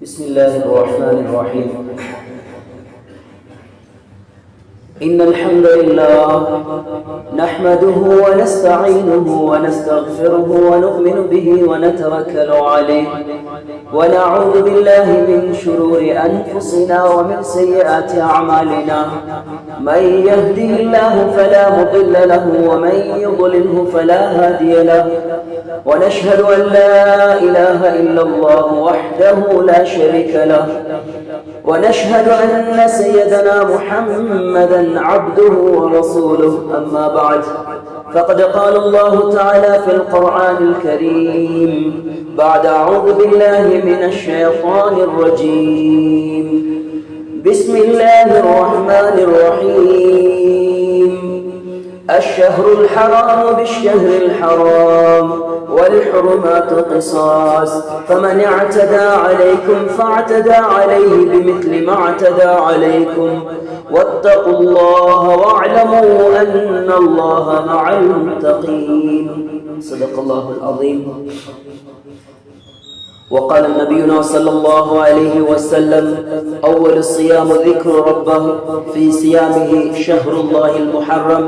بسم الله الرحمن الرحيم. إن الحمد لله نحمده ونستعينه ونستغفره ونؤمن به ونتوكل عليه ونعوذ بالله من شرور أنفسنا ومن سيئات أعمالنا. من يهده الله فلا مضل له ومن يضلله فلا هادي له. ونشهد أن لا إله إلا الله وحده لا شريك له. ونشهد أن سيدنا محمدا عبده ورسوله. أما بعد فقد قال الله تعالى في القرآن الكريم بعد أعوذ بالله من الشيطان الرجيم. بسم الله الرحمن الرحيم. الشهر الحرام بالشهر الحرام والحرمات قصاص فمن اعتدى عليكم فاعتدى عليه بمثل ما اعتدى عليكم واتقوا الله واعلموا أن الله مع المتقين. صدق الله العظيم. وقال نبينا صلى الله عليه وسلم: أول الصيام ذكر ربه، في صيامه شهر الله المحرم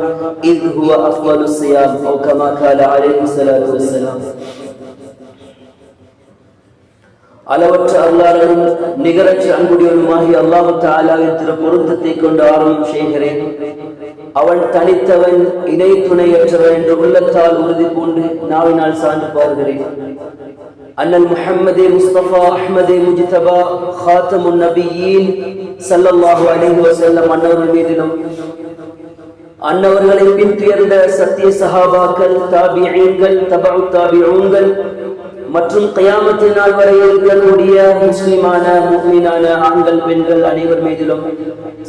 إذ هو أفضل الصيام، أو كما قال عليه الصلاة والسلام. அளவற்ற அல்லாஹ்வின் நிகரற்ற அன்புடையவனுமாகி அல்லாஹ் தஆலாவின் திரு பொருத்தத்தை கொண்டு ஆரம்பம் செய்கிறேன். அவன் தனித்தவன், இணை துணையற்றவன் என்று உள்ளத்தால் உறுதி பூண்டு நாவினால் சான்று பாருகிறேன். அண்ணல் முஹம்மதே முஸ்தபா அஹ்மதே முஜ்தபா ஹாத்தமுன் நபியீன் ஸல்லல்லாஹு அலைஹி வஸல்லம் அன்னவர்கள் மீதிலும் அன்னவர்களை பின்துயர்ந்த சத்திய சஹாபாக்கள், தாபிஈன்கள், தபஉ தாபிஊன்கள் மற்றும் கியாமத்தின் நாள் வரை இருக்கக்கூடிய முஸ்லிமான முஃமினான ஆண்கள் பெண்கள் அனைவர் மீதிலும்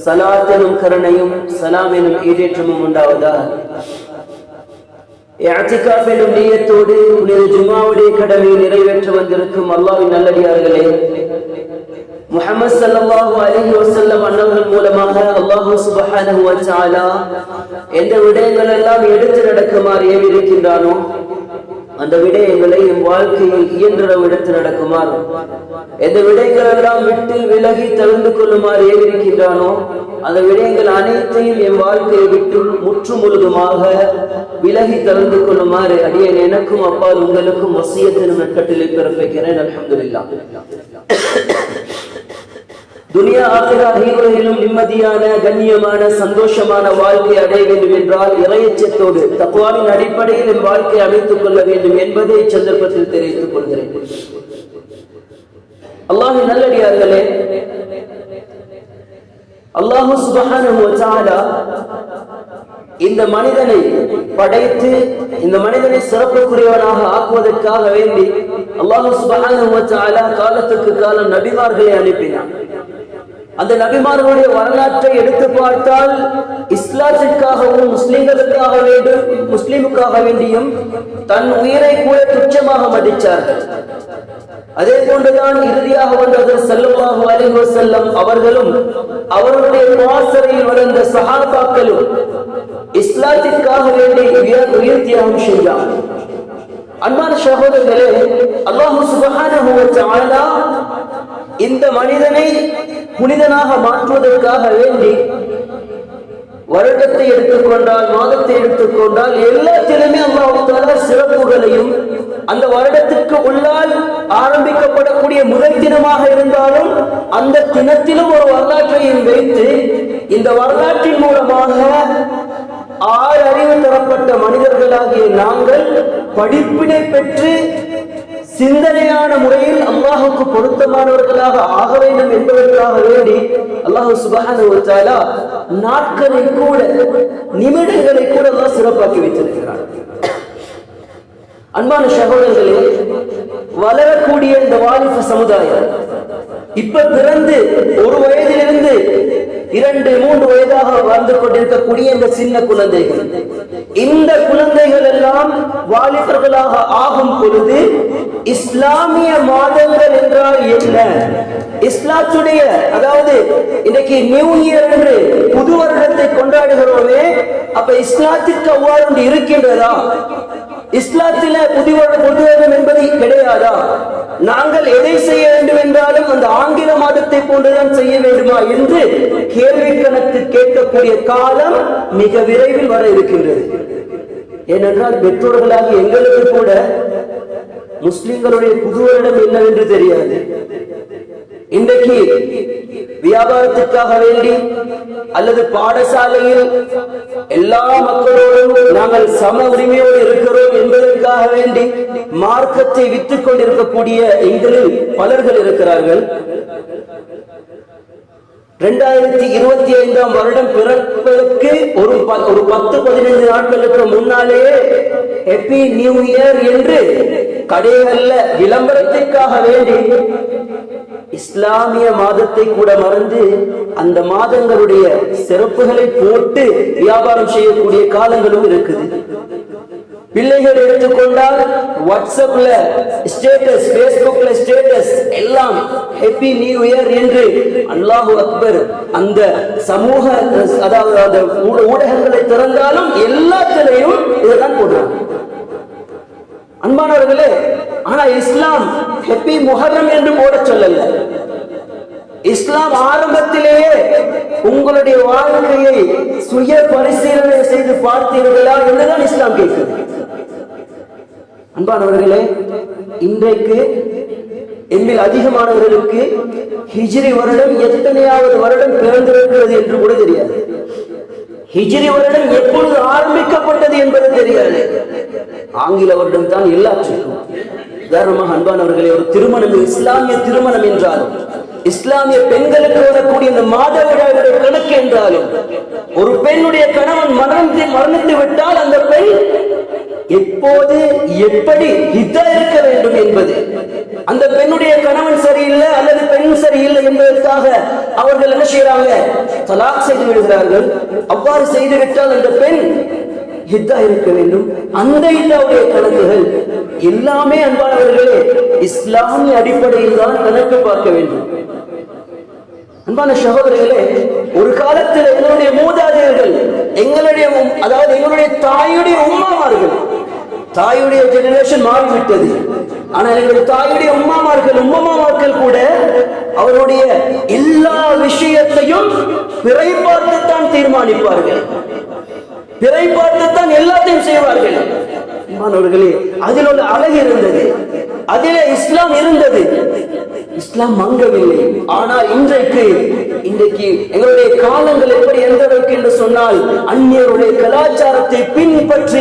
ஸலாத் எனும் கருணையும் ஸலாம் எனும் ஈடேற்றமும் உண்டாவதாக. இஅ்திகாஃப் எனும் நிய்யத்தோடு புனித ஜும்ஆவுடைய கடமையை நிறைவேற்ற வந்திருக்கும் அல்லாஹ்வின் நல்லடியார்களே, முஹம்மது ஸல்லல்லாஹு அலைஹி வஸல்லம் அன்னவர்கள் மூலமாக அல்லாஹ் சுப்ஹானஹு வ தஆலா எந்த விடயங்கள் எல்லாம் எடுத்து நடக்குமாறு ஏவி இருக்கின்றானோ அந்த விடயங்களை என் வாழ்க்கையில் இயன்ற எடுத்து நடக்குமாறு, எந்த விடயங்கள் எல்லாம் விட்டு விலகி தவிர்த்து கொள்ளுமாறு ஏவிருக்கின்றானோ அந்த விடயங்கள் அனைத்தையும் என் வாழ்க்கையை விட்டு முற்று முழுதுமாக விலகி தவிர்த்து கொள்ளுமாறு அடியேன் எனக்கும் அப்பால் உங்களுக்கும் வசியத்தின் நட்கட்டிலை பிறப்பிக்கிறேன். அல்ஹம்துலில்லாஹ். துனியா ஆகிரா இருவரிலும் நிம்மதியான கண்ணியமான சந்தோஷமான வாழ்க்கை அடைய வேண்டும் என்றால் இறையச்சத்தோடு தக்வாவின் அடிப்படையில் என் வாழ்க்கை அமைத்துக் கொள்ள வேண்டும் என்பதை சந்தர்ப்பத்தில் தெரிவித்துக் கொள்கிறேன். அல்லாஹ்வின் நல்லடியார்களே, அல்லாஹ் சுப்ஹானஹு வ தஆலா இந்த மனிதனை படைத்து இந்த மனிதனை சிறப்புக்குரியவனாக ஆக்குவதற்காக வேண்டி அல்லாஹ் சுப்ஹானஹு வ தஆலா காலத்துக்கு காலம் நபிமார்களை அனுப்பினார். அந்த நபிமார்களுடைய வரலாற்றை எடுத்து பார்த்தால் இஸ்லாத்திற்காகவும் முஸ்லிமுக்காக வேண்டியும் தன் உயிரை கூட துச்சமாக மதித்தார்கள். அதே போன்றுதான் இறுதியாக வந்த ஸல்லல்லாஹு அலைஹி வஸல்லம் அவர்களும் அவருடைய பாசறையில் வளர்ந்த சஹாபாக்களும் இஸ்லாத்திற்காக வேண்டி உயிர் தியாகம் செய்தார்கள். அன்பான சகோதரர்களே, அல்லாஹ் சுப்ஹானஹு வ தஆலா இந்த மனிதனை புனிதனாக மாற்றுவதற்காக வேண்டி வருடத்தை எடுத்துக்கொண்டால், மாதத்தை எடுத்துக்கொண்டால் எல்லாத்திலுமே அல்லாஹ் தஆலா சிறப்புகளையும், அந்த வருடத்திற்கு உள்ளால் ஆரம்பிக்கப்படக்கூடிய முதல் தினமாக இருந்தாலும் அந்த தினத்திலும் ஒரு வரலாற்றையும் வைத்து இந்த வரலாற்றின் மூலமாக ஆறு அறிவு தரப்பட்ட மனிதர்களாகிய நாங்கள் படிப்பினை பெற்று சிந்தனையான முறையில் அல்லாஹுக்கு பொருத்தமானவர்களாக ஆக வேண்டும் என்பதற்காக வேண்டி அல்லாஹ் சுப்ஹானஹு வ தஆலா நாட்களை கூட நிமிடங்களை கூட அல்லாஹ் சிறப்பாக்கி வைத்திருக்கிறார். அன்பான சகோதரர்களே, வளரக்கூடிய இந்த வாலிப சமுதாயம் இப்ப பிறந்து ஒரு வயதிலிருந்து 2-3 வயதாக வாழ்ந்து கொண்டிருக்கக்கூடிய இந்த சின்ன குழந்தைகள், இந்த குழந்தைகள் எல்லாம் வாலிபர்களாக ஆகும் பொழுது இஸ்லாமிய மாதங்கள் என்றால் என்ன, இஸ்லாத்துடைய, அதாவது இன்னைக்கு நியூ இயர் என்று புது வருடத்தை கொண்டாடுகிறோமே, அப்ப இஸ்லாத்திற்கு அவ்வாறு இருக்கின்றதா? இஸ்லாத்தில புது வருடம் என்பது கிடையாதா? நாங்கள் எதை செய்ய வேண்டும் என்றாலும் அந்த ஆங்கில மாதத்தை போன்றுதான் செய்ய வேண்டுமா என்று கேள்வி கணக்கு கேட்கக்கூடிய காலம் மிக விரைவில் வர இருக்கின்றது. ஏனென்றால் பெற்றோர்களாக எங்களுக்கு கூட முஸ்லிம்களுடைய புது வருடம் என்னவென்று தெரியாது. இன்றைக்கு வியாபாரத்திற்காக வேண்டி அல்லது பாடசாலையில் எல்லா மக்களோடும் நாங்கள் சம உரிமையோடு இருக்கிறோம் என்பதற்காக வேண்டி மார்க்கத்தை விற்றுக் கொண்டிருக்கக்கூடிய எங்களில் பலர்கள் இருக்கிறார்கள். 2025 வருடம் பிறப்பதற்கு ஒரு 10-15 நாட்களுக்கு முன்னாலேயே ஹேப்பி நியூ இயர் என்று கடைகள்ல விளம்பரத்திற்காக வேண்டி இஸ்லாமிய மாதத்தை கூட மறந்து அந்த மாதங்களுடைய சிறப்புகளை போட்டு வியாபாரம் செய்யக்கூடிய காலங்களும் இருக்குது. பிள்ளைகள் எடுத்துக்கொண்டால் வாட்ஸ்அப்ல ஸ்டேட்டஸ், பேஸ்புக்ல ஸ்டேட்டஸ் எல்லாம் ஹேப்பி நியூ இயர் என்று அல்லாஹு அக்பர் அந்த சமூக அதாவது ஊடகங்களை திறந்தாலும் எல்லாத்திலையும் இதுதான் போடுறாங்க. அன்பானவர்களே, ஆனா இஸ்லாம் ஹேப்பி முஹர்ரம் என்று போட சொல்லல. இஸ்லாம் ஆரம்பத்திலேயே உங்களுடைய வாழ்க்கையை சுய பரிசீலனை செய்து பார்த்தீர்களா என்றுதான் இஸ்லாம் கேட்குது. அன்பானவர்களே, இன்றைக்கு எம்மில் அதிகமானவர்களுக்கு ஹிஜ்ரி வருடம் எத்தனையாவது வருடம் பிறந்திருக்கிறது என்று கூட தெரியாது. ஹிஜ்ரி வருடம் எப்பொழுது ஆரம்பிக்கப்பட்டது என்பது தெரியாது. ஆங்கில வருடம் தான் எல்லாற்றுக்கும். உதாரணமாக அன்பானவர்களே, ஒரு திருமணம், இஸ்லாமிய திருமணம் என்றாலும், இஸ்லாமிய பெண்களுக்கு வரக்கூடிய இந்த மாதவிடாயுடைய கணக்கு என்றாலும், ஒரு பெண்ணுடைய கணவன் மரணித்து விட்டால் அந்த பெண் எப்போது எப்படி ஹிதா இருக்க வேண்டும் என்பது, அந்த பெண்ணுடைய கணவன் சரியில்லை அல்லது பெண் சரியில்லை என்பதற்காக அவர்கள் என்ன செய்யறாங்க, தலாக் செய்து விடுகிறார்கள். அவ்வாறு செய்துவிட்டால் அந்த பெண் ஹிதா இருக்க வேண்டும். அந்த ஹிதாவுடைய கணக்குகள் எல்லாமே அன்பானவர்களே இஸ்லாமிய அடிப்படையில் தான் கணக்கு பார்க்க வேண்டும். அன்பான சகோதரர்களே, ஒரு காலத்தில் எங்களுடைய மூதாதையர்கள், எங்களுடைய அதாவது எங்களுடைய தாயுடைய உம்மாமார்கள், தாயுடைய ஜெனரேஷன் மாறிவிட்டது, ஆனால் எங்களுடைய தாயுடைய உம்மாமார்கள் கூட அவருடைய எல்லா விஷயத்தையும் பிறை பார்த்துத்தான் தீர்மானிப்பார்கள், பிறை பார்த்துத்தான் எல்லாத்தையும் செய்வார்கள். மாணவர்களே, அதில் உள்ள அழகு இருந்தது, அதிலே இஸ்லாம் இருந்தது. இஸ்லாம் மங்கவில்லை. ஆனால் இன்றைக்கு எங்களுடைய காலங்கள் எப்படி எந்த அளவுக்கு என்று சொன்னால், அந்நியருடைய கலாச்சாரத்தை பின்பற்றி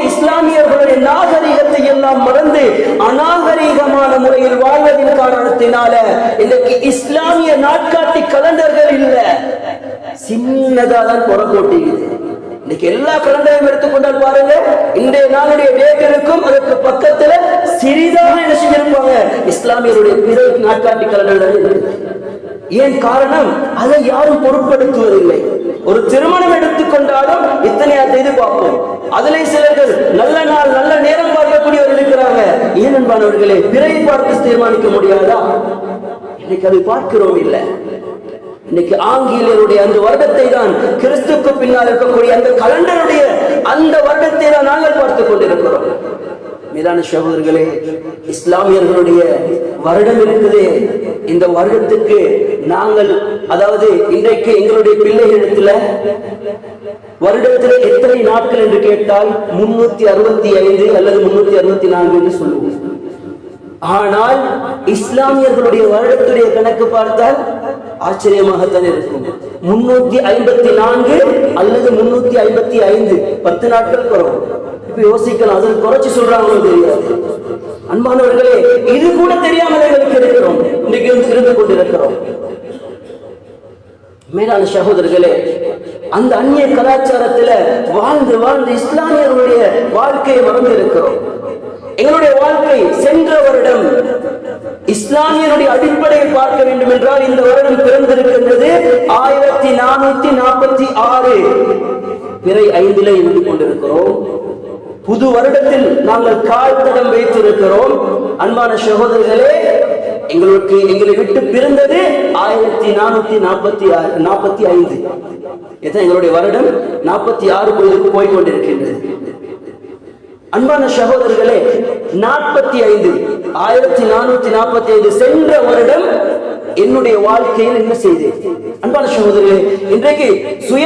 இஸ்லாமியர்களுடைய நாகரிகத்தை எல்லாம் மறந்து அநாகரிகமான முறையில் வாழ்வதின் காரணத்தினால இன்றைக்கு இஸ்லாமிய நாட்காட்டி கலண்டர்கள் இல்ல, சின்னதா தான் புறக்கோட்டுகிறது. இன்னைக்கு எல்லா கலண்டரையும் எடுத்துக்கொண்டால் பாருங்க, இன்றைய நாளுடைய டேட் இருக்கும், அதற்கு பக்கத்துல சிறிதாக என்ன செஞ்சிருப்பாங்க, இஸ்லாமியருடைய பிற நாட்காட்டி கலண்டர்கள். ஏன் காரணம்? அதை யாரும் பொருட்படுத்துவதில்லை. ஒரு திருமணம் எடுத்துக்கொண்டாலும் இத்தனையா செய்து பார்ப்போம். அதிலே சிலர்கள் நல்ல நாள் நல்ல நேரம் பார்க்கக்கூடியவர்கள் இருக்கிறாங்க. ஏன் அன்பானவர்களே, பிறை பார்த்து தீர்மானிக்க முடியாதா? இன்னைக்கு அதை பார்க்கிறோம் இல்லை. இன்னைக்கு ஆங்கிலேயருடைய அந்த வருடத்தை தான், கிறிஸ்துக்கு பின்னால் இருக்கக்கூடிய அந்த கலண்டருடைய அந்த வருடத்தை தான் நாங்கள் பார்த்துக் கொண்டிருக்கிறோம். மேலான சகோதரர்களே, இஸ்லாமியர்களுடைய வருடம் இருக்குது. இந்த வருடத்துக்கு நாங்கள் அதாவது இன்றைக்கு எங்களுடைய பிள்ளைகளிடத்துல வருடத்தில் எத்தனை நாட்கள் என்று கேட்டால் 365 அல்லது 364 என்று சொல்லுவோம். ஆனால் இஸ்லாமியர்களுடைய வருடத்துடைய கணக்கு பார்த்தால் ஆச்சரியமாகத்தான் இருக்கும். 354 அல்லது 355, 10 நாட்கள் குறைவு. இப்ப யோசிக்கலாம், அதில் குறைச்சு சொல்றாங்களோ தெரியாது. அன்பானவர்களே, இது கூட தெரியாமல் இருக்கிறோம், இன்னைக்கு இருந்து கொண்டிருக்கிறோம். மேலான சகோதரர்களே, அந்த அந்நிய கலாச்சாரத்துல வாழ்ந்து இஸ்லாமியர்களுடைய வாழ்க்கையை மறந்து இருக்கிறோம். எங்களுடைய வாழ்க்கை சென்ற வருடம் இஸ்லாமியனுடைய அடிப்படையில் பார்க்க வேண்டும் என்றால் இந்த வருடம் பிறந்திருக்கின்றது 1446 பிறை 5 இருந்து கொண்டிருக்கிறோம். புது வருடத்தில் நாங்கள் கால் தடம் வைத்திருக்கிறோம். அன்பான சகோதரர்களே, எங்களை விட்டு பிறந்தது 1445. எங்களுடைய வருடம் 46 போய்கொண்டிருக்கின்றது. அன்பான சகோதரர்களே, 1445 சென்ற வருடம் என்னுடைய வாழ்க்கையில் என்ன செய்தேன்? அன்பான சகோதரர்களே, இன்றைக்கு சுய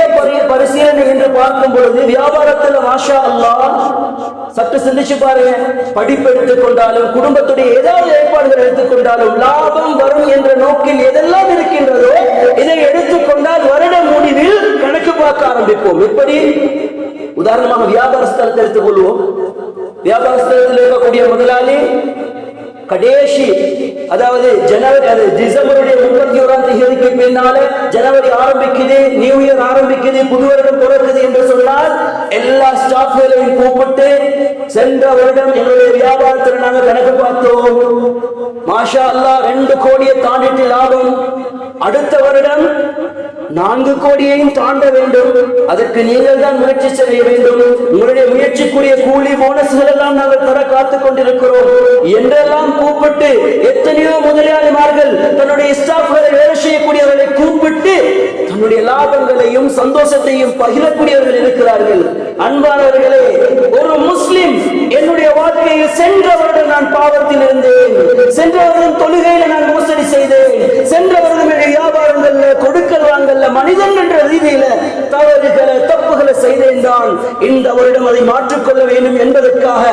பரிசீலனை என்று பார்க்கும் பொழுது வியாபாரத்தில் மாஷா அல்லாஹ் சற்று சிந்திச்சு பாருங்க. படிப்பு எடுத்துக்கொண்டாலும் குடும்பத்துடைய ஏதாவது ஏற்பாடுகள் எடுத்துக்கொண்டாலும் லாபம் வரும் என்ற நோக்கில் எதெல்லாம் இருக்கின்றதோ இதை எடுத்துக்கொண்டால் வருட முடிவில் கணக்கு பார்க்க ஆரம்பிப்போம். எப்படி? உதாரணமாக வியாபார ஸ்தலத்தை எடுத்துக் கொள்வோம். வியாபார ஸ்தலத்தில் இருக்கக்கூடிய முதலாளி கடைசி, அதாவது டிசம்பருடைய 31ஆம் தேதிக்கு பின்னால ஜனவரி ஆரம்பிக்குது, நியூ இயர் ஆரம்பிக்குது, புது வருடம் பிறக்குது என்று சொன்னால் எல்லா ஸ்டாஃப்களையும் கூப்பிட்டு சென்ற வருடம் எங்களுடைய வியாபாரத்தில் நாங்கள் கணக்கு பார்த்தோம், மாஷா அல்லாஹ் 2 கோடியை தாண்டிட்டு லாபம், அடுத்த வருடம் 4 கோடியையும் தாண்ட வேண்டும், அதற்கு நீங்கள் தான் முயற்சி செய்ய வேண்டும், உங்களுடைய முயற்சிக்குரிய கூலி போனஸ்கள் எல்லாம் நாங்கள் தர காத்துக் கொண்டிருக்கிறோம் என்றெல்லாம் கூப்பிட்டு எத்தனையோ முதலாளிமார்கள் தன்னுடைய ஸ்டாஃப்களை வேலை செய்யக்கூடியவர்களை கூப்பிட்டு தன்னுடைய லாபங்களையும் சந்தோஷத்தையும் பகிரக்கூடியவர்கள் இருக்கிறார்கள். அன்பானவர்களே, ஒரு முஸ்லிம் என்னுடைய வாழ்க்கையில் சென்ற வருடம் நான் பாவத்தில் இருந்தேன், சென்ற வருடம் தொழுகையில நான் மோசடி செய்தேன், சென்ற வருடம் வியாபாரங்கள்ல கொடுக்கல் வாங்கல்ல மனிதன் என்ற ரீதியில தவறுகளை தப்புகளை செய்தேன் தான். இந்த வருடம் அதை மாற்றிக்கொள்ள வேண்டும் என்பதற்காக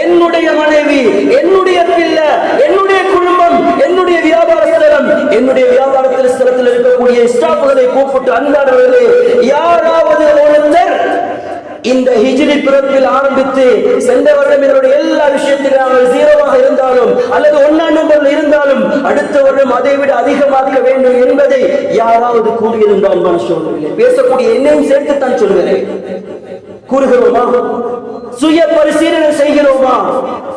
என்னுடைய மனைவி, என்னுடைய பிள்ளை, என்னுடைய குடும்பம், என்னுடைய வியாபார ஸ்தலம், என்னுடைய வியாபாரத்தில் ஸ்தலத்தில் இருக்கக்கூடிய ஸ்டாஃப்களை கூப்பிட்டு அன்பானவர்களே, யாராவது ஒருத்தர் இந்த ஹிஜ்ரி பிறப்பில் ஆரம்பித்து சென்ற வருடம் என்னுடைய எல்லா விஷயத்திலும் நாங்கள் 0ஆக இருந்தாலும் அல்லது 1ஆம் நம்பரில் இருந்தாலும் அடுத்த வருடம் அதை விட அதிகமாக்க வேண்டும் என்பதை யாராவது கூறியிருந்தால் பேசக்கூடிய என்னையும் சேர்த்துத்தான் சொல்கிறேன். கூறுகிறோமா? சுய பரிசீலனை செய்கிறோமா?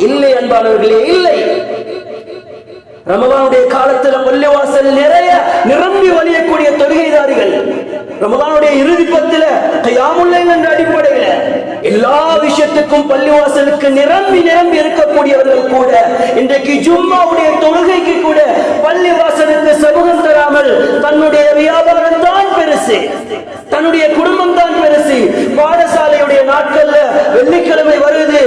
இல்லை அன்பானவர்களே, இல்லை. ரமலானுடைய காலத்துல பள்ளிவாசல் நிறைய நிரம்பி வழியக்கூடிய தொழுகைதாரிகள், ரமலானுடைய இறுதி பத்தில கியாமுல் லைல் என்ற அடிப்படையில எல்லா விஷயத்துக்கும் பள்ளிவாசலுக்கு நிரம்பி நிரம்பி இருக்கக்கூடியவர்கள் கூட இன்றைக்கு ஜும்மாவுடைய தொழுகைக்கு கூட பள்ளிவாசலுக்கு சமூகம் தராமல் தன்னுடைய வியாபாரம் தான் பெருசு, தன்னுடைய குடும்பம் தான் பெருசு. பாடசாலையுடைய நாட்கள்ல வெள்ளிக்கிழமை வருது,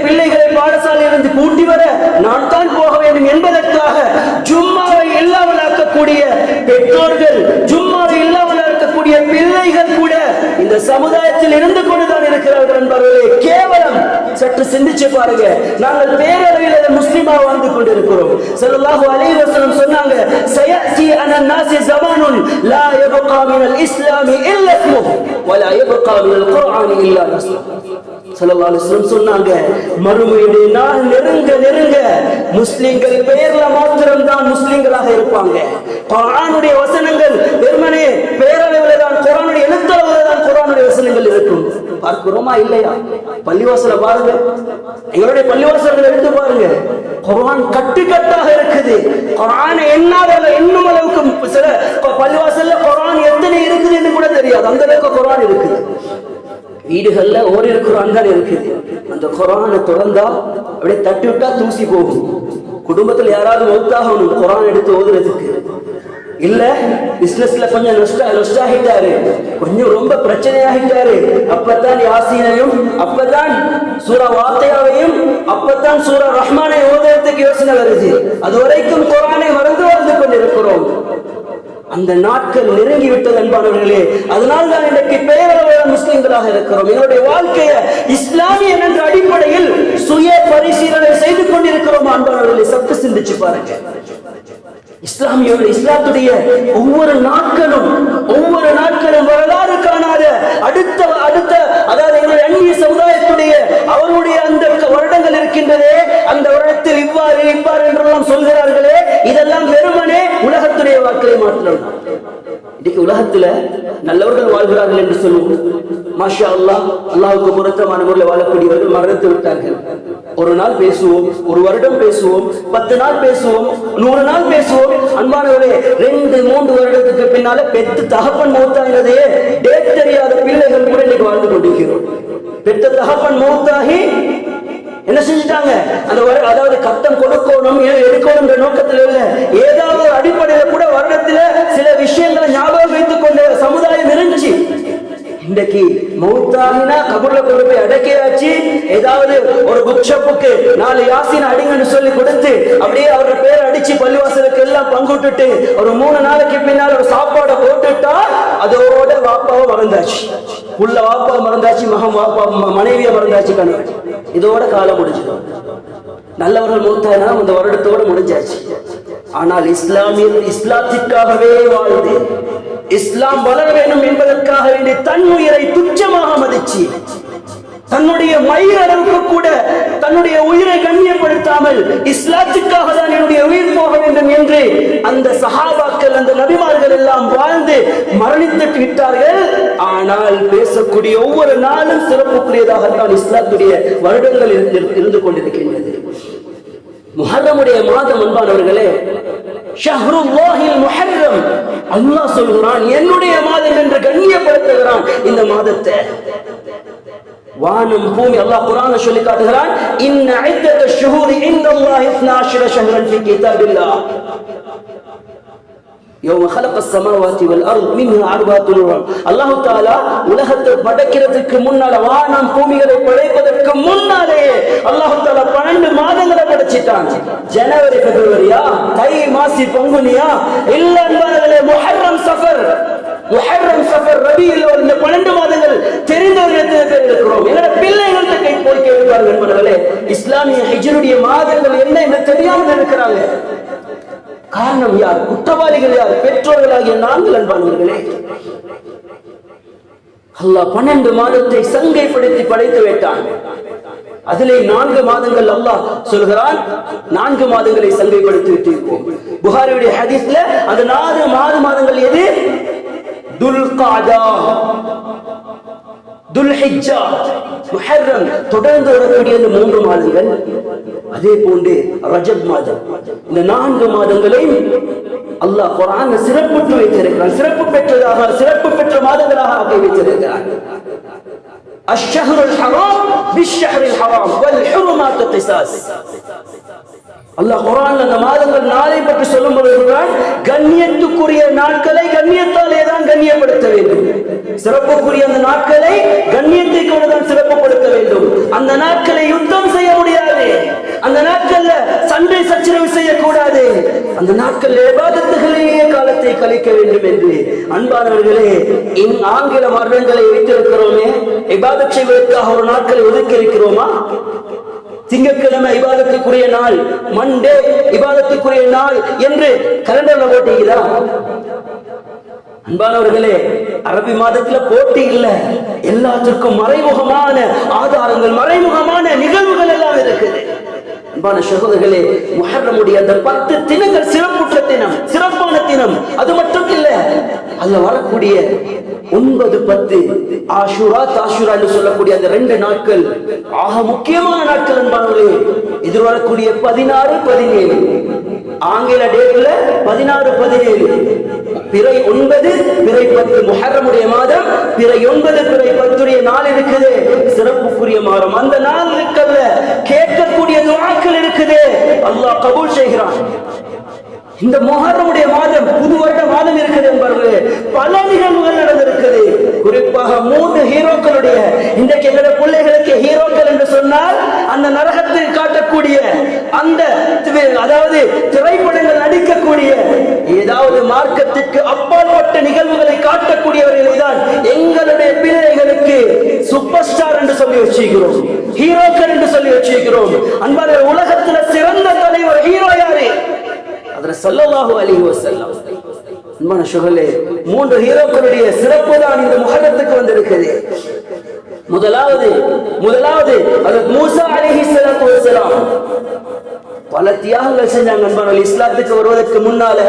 பிள்ளைகளை பாடசாலையிலிருந்து கூட்டி வர நான் தான் போக வேண்டும் என்பதற்காக ஜும்மாவை இல்லாமல் ஆக்கக்கூடிய பெற்றோர்கள், ஜும்மாவை இல்லாமல் ஆக்கக்கூடிய பிள்ளைகள் கூட இந்த சமுதாயத்தில் இருந்து கொண்டுதான் இருக்கிறார்கள் என்பவர்களே. கேவலம். சற்று சிந்திச்சு பாருங்க. நாங்கள் பேரளவில் முஸ்லிமா வாழ்ந்து கொண்டிருக்கிறோம். ஸல்லல்லாஹு அலைஹி வஸல்லம் சொன்னாங்க, சயத்தி அலன் நாஸி ஸமானுன் லா யப்கா மினல் இஸ்லாமி இல்லா இஸ்முஹு வ லா யப்கா மினல் குர்ஆனி இல்லா நஸ்முஹு. ஸல்லல்லாஹு அலைஹி வஸல்லம் சொன்னாங்க, மறுமையுடைய நாள் நெருங்க முஸ்லிம்கள் பெயர்ல மாத்திரம் தான் முஸ்லிம்களாக இருப்பாங்க. குர்ஆனுடைய வசனங்கள் வெறுமனே பேரளவில் தான், குர்ஆனுடைய எழுத்தளவில் தான் குர்ஆனுடைய வசனங்கள் இருக்கும். பார்க்கிறோமா இல்லையா? பள்ளிவாசல பாருங்க, எங்களுடைய பள்ளிவாசல்களை எடுத்து பாருங்க, குர்ஆன் கட்டுக்கட்டாக இருக்குது. குர்ஆனை எண்ணும் அளவுக்கு சில பள்ளிவாசல்ல குர்ஆன் எத்தனை இருக்குது என்று கூட தெரியாது, அந்த அளவுக்கு குர்ஆன் இருக்குது. வீடுகள்ல ஓரிரு குர்ஆன் தான் இருக்குது. அந்த குர்ஆனை தொடர்ந்தா அப்படியே தட்டி விட்டா தூசி போகும். குடும்பத்தில் யாராவது மௌத்தாகணும் குர்ஆன் எடுத்து ஓதுறதுக்கு. இல்ல பிசினஸ்ல கொஞ்சம் நஷ்டம் ஆகிட்டாரு, கொஞ்சம் ரொம்ப பிரச்சனையாகிட்டாரு, அப்பதான் யாசீனையும், அப்பதான் சூரா வாத்தியாவையும், அப்பதான் சூரா ரஹ்மானை ஓதுறதுக்கு யோசனை வருது. அது வரைக்கும் குர்ஆனை மறந்து வாழ்ந்து கொண்டிருக்கிறோம். அந்த நாட்கள் நெருங்கி விட்டது அன்பானவர்களே. அதனால் தான் இன்றைக்கு பேரளவில் முஸ்லிம்களாக இருக்கிறோம். எங்களுடைய வாழ்க்கையை இஸ்லாமிய என்ற அடிப்படையில் சுய பரிசீலனை செய்து கொண்டிருக்கிறோம் அன்பானவர்களே. சற்று சிந்திச்சு பாருங்க. இஸ்லாத்துடைய ஒவ்வொரு நாட்களும் வரலாறு காணாத அடுத்த அதாவது எங்களுடைய அந்நிய சமுதாயத்துடைய அவருடைய அந்த வருடங்கள் இருக்கின்றதே, அந்த வருடத்தில் இவ்வாறு என்றெல்லாம் சொல்கிறார்களே, இதெல்லாம் வெறுமனே உலகத்துடைய வாழ்க்கையை மாற்றம். இன்னைக்கு உலகத்துல நல்லவர்கள் வாழ்கிறார்கள் என்று சொல்லுவோம். மாஷா அல்லாஹ், அல்லாஹ்வுக்கு பொருத்தமான முறையில் வாழக்கூடியவர்கள் மறந்து விட்டார்கள். ஒரு நாள் பேசுவோம், ஒரு வருடம் பேசுவோம், 10 நாள் பேசுவோம், 100 நாள் பேசுவோம். அன்பானவரே, 2-3 வருடத்துக்கு பின்னால பெற்று தகப்பன் மௌத்தாகிறதே டேட் தெரியாத பிள்ளைகள் கூட இன்னைக்கு வாழ்ந்து கொண்டிருக்கிறோம். பெற்ற தகப்பன் மௌத்தாகி என்ன செஞ்சுட்டாங்க, அதாவது கட்டம் கொடுக்கணும் எடுக்கணும் என்ற நோக்கத்தில் இல்ல, ஏதாவது ஒரு அடிப்படையில் கூட வருடத்துல சில விஷயங்களை ஞாபகம் வைத்துக் கொண்ட சமுதாயம் இருந்துச்சு. இன்றைக்கு மௌத்தாகினா கபூர்ல கொண்டு போய் அடக்கியாச்சு, ஏதாவது ஒரு புக் ஷாப்புக்கு 4 யாசின் அடிங்கன்னு சொல்லி கொடுத்து அப்படியே அவரோட பேர் அடிச்சு பள்ளிவாசலுக்கு எல்லாம் பங்குட்டு ஒரு 3 நாளைக்கு பின்னால் ஒரு சாப்பாடை போட்டுட்டா அதோட வாப்பாவை மறந்தாச்சு, உள்ள வாப்பாவை மறந்தாச்சு, மகன் வாப்பா மனைவியை மறந்தாச்சு, கணவன். இதோட காலம் முடிஞ்சது. நல்லவர்கள் மூத்தாயினா அந்த வருடத்தோடு முடிஞ்சாச்சு. ஆனால் இஸ்லாத்திற்காகவே வாழ்ந்து இஸ்லாம் வளர வேண்டும் என்பதற்காக வேண்டி தன் உயிரை துச்சமாக மதிச்சு தன்னுடைய மயிரளவுக்கு கூட தன்னுடைய உயிரை கண்ணியப்படுத்தாமல் இஸ்லாத்துக்காக தான் என்னுடைய உயிர் போக வேண்டும் என்று அந்த சஹாபாக்கள் அந்த நபிமார்கள் எல்லாம் வாழ்ந்து மரணித்து விட்டார்கள். ஆனால் பேசக்கூடிய ஒவ்வொரு நாளும் சிறப்புக்குரியதாகத்தான் இஸ்லாத்துடைய வருடங்கள் இருந்து கொண்டிருக்கின்றது. முஹர்ரமுடைய மாதம் அன்பானவர்களே, ஷஹ்ருல்லாஹில் முஹர்ரம், அல்லாஹ் சொல்கிறான் என்னுடைய மாதம் என்று கண்ணியப்படுத்துகிறான் இந்த மாதத்தை. வானம் பூமி அல்லாஹ் குர்ஆன்ல சொல்லி காட்டுகிறான், இன்ன இத்தத ஷுஹூரி இன்தல்லாஹி 12 ஷஹ்ரன் ஃபீ கிதாபில்லாஹ் யௌம خلقஸ் ஸமாவாதி வல் அர்த் மின்ஹா அர்பஅத்துன் ஹுரும். அல்லாஹ் தஆலா உலகத்தை படைக்கிறதுக்கு முன்னால, வானம் பூமிகளை படைப்பதற்கு முன்னாலே அல்லாஹ் தஆலா 12 மாதங்களை படைச்சிட்டான். ஜனவரி பிப்ரவரியா, தை மாசி பங்குனியா, இல்ல என்பதே முஹர்ரம் சஃபர், முஹர்ரம் சஃபர் ரபியுல் அவல், இந்த 12 மாதங்கள் தெரிந்தவர்கள் எத்தனை பேர் இருக்கிறோம்? எங்கட பிள்ளைகள்கிட்ட கை போய் கேட்பார்கள் என்பவர்களே, இஸ்லாமிய ஹிஜ்ருடைய மாதங்கள் என்ன என்று தெரியாமல் இருக்கிறாங்க. காரணம் யார்? குற்றவாளிகள் யார்? பெற்றோர்களாகிய நாங்கள் அன்பானவர்களே. அல்லாஹ் 12 மாதத்தை சங்கைப்படுத்தி படைத்து வைத்தான். அதிலே 4 மாதங்கள் அல்லாஹ் சொல்கிறான், 4 மாதங்களை சங்கைப்படுத்தி வைத்திருப்போம். புகாரியுடைய ஹதீஸ்ல அந்த 4 மாதங்கள் எது? துல்காதா, துல்ஹிஜ்ஜா, முஹர்ரம், தொடர்ந்து வரக்கூடிய இந்த 3 மாதங்கள். அதே போன்று ரஜப் மாதம். இந்த 4 மாதங்களை அல்லாஹ் குர்ஆன்ல சிறப்பிட்டு வைத்திருக்கிறான். சிறப்பு பெற்றதாக, சிறப்பு பெற்ற மாதங்களாக ஆக்கி வைத்திருக்கிறான். அஷ்ஷஹ்ருல் ஹராம் பிஷ்ஷஹ்ரில் ஹராம் வல் ஹுருமாத்து கிஸாஸ். அல்லாஹ் குர்ஆன்ல அந்த மாதங்கள் நாளை பற்றி சொல்லும்போது கண்ணியத்துக்குரிய நாட்களை கண்ணியத்தாலே தான் கண்ணியப்படுத்த வேண்டும். சிறப்புக்குரிய அந்த நாட்களை கண்ணியத்தை கொண்டுதான் சிறப்புப்படுத்த வேண்டும். அந்த நாட்களை யுத்தம் செய்ய முடியாது, அந்த நாட்கள்ல சண்டை சச்சரவு செய்யக்கூடாது, அந்த நாட்கள் இபாதத்துகளிலேயே காலத்தை கழிக்க வேண்டும் என்று அன்பானவர்களே, ஆங்கில வருடங்களை வைத்திருக்கிறோமே, இபாதத் செய்வதற்காக ஒரு நாட்களை ஒதுக்கி இருக்கிறோமா? திங்கட்கிழமை இபாதத்துக்குரிய நாள், மண்டே இபாதத்துக்குரிய நாள் என்று கலண்டர்ல போட்டீங்களா? அன்பானவர்களே, அரபி மாதத்துல போட்டி இல்ல, எல்லாத்திற்கும் மறைமுகமான ஆதாரங்கள், மறைமுகமான நிகழ்வுகள் எல்லாம் இருக்குது. அன்பான சகோதரர்களே, முஹர்ரமுடைய அந்த 10 தினங்கள் சிறப்புற்ற தினம், சிறப்பான தினம். அது மட்டும் இல்ல, அதுல வரக்கூடிய 9, 10 ஆஷுரா, தாஷுரா என்று சொல்லக்கூடிய அந்த 2 நாட்கள் ஆக முக்கியமான நாட்கள். அன்பானவர்களே, எதிர்வரக்கூடிய 16, 17 ஆங்கில டேட்ல 16, 17, பிறை 9, பிறை 10 முஹர்ரமுடைய மாதம், பிறை 9, பிறை 10 நாள் இருக்குது, சிறப்புக்குரிய மாதம். அந்த நாளுக்கல்ல கேட்கக்கூடிய துஆக்கள் இருக்குது, அல்லாஹ் கபூல் செய்கிறான். இந்த முஹர்ரமுடைய மாதம், புது வருட மாதம் இருக்குது என்பவர்களே, பல நிகழ்வுகள் நடந்திருக்குது. குறிப்பாக 3 ஹீரோக்களுடைய, இன்றைக்கு எங்களுடைய பிள்ளைகளுக்கு ஹீரோக்கள் என்று சொன்னால் அந்த நரகத்தில் காட்டக்கூடிய அந்த, அதாவது திரைப்படங்கள் நடிக்கக்கூடிய ஏதாவது மார்க்கத்திற்கு அப்பாற்பட்ட நிகழ்வுகளை காட்டக்கூடியவர்களை தான் எங்களுடைய பிள்ளைகளுக்கு சூப்பர் ஸ்டார் என்று சொல்லி வச்சிருக்கிறோம், ஹீரோக்கள் என்று சொல்லி வச்சிருக்கிறோம். அன்பான உலகத்தில் சிறந்த தலைவர் ஹீரோ யாரு? ஸல்லல்லாஹு அலைஹி வஸல்லம். அன்பான சகோதரர்களே, 3 ஹீரோக்களுடைய சிறப்பு தான் இந்த முஹர்ரத்துக்கு வந்திருக்கிறது. முதலாவது ஹஜ்ரத் மூசா அலைஹிஸ்ஸலாத்து வஸலாம் பல தியாகங்கள் செஞ்சாங்க. அன்பானவர்களே, இஸ்லாத்துக்கு வருவதற்கு முன்னால,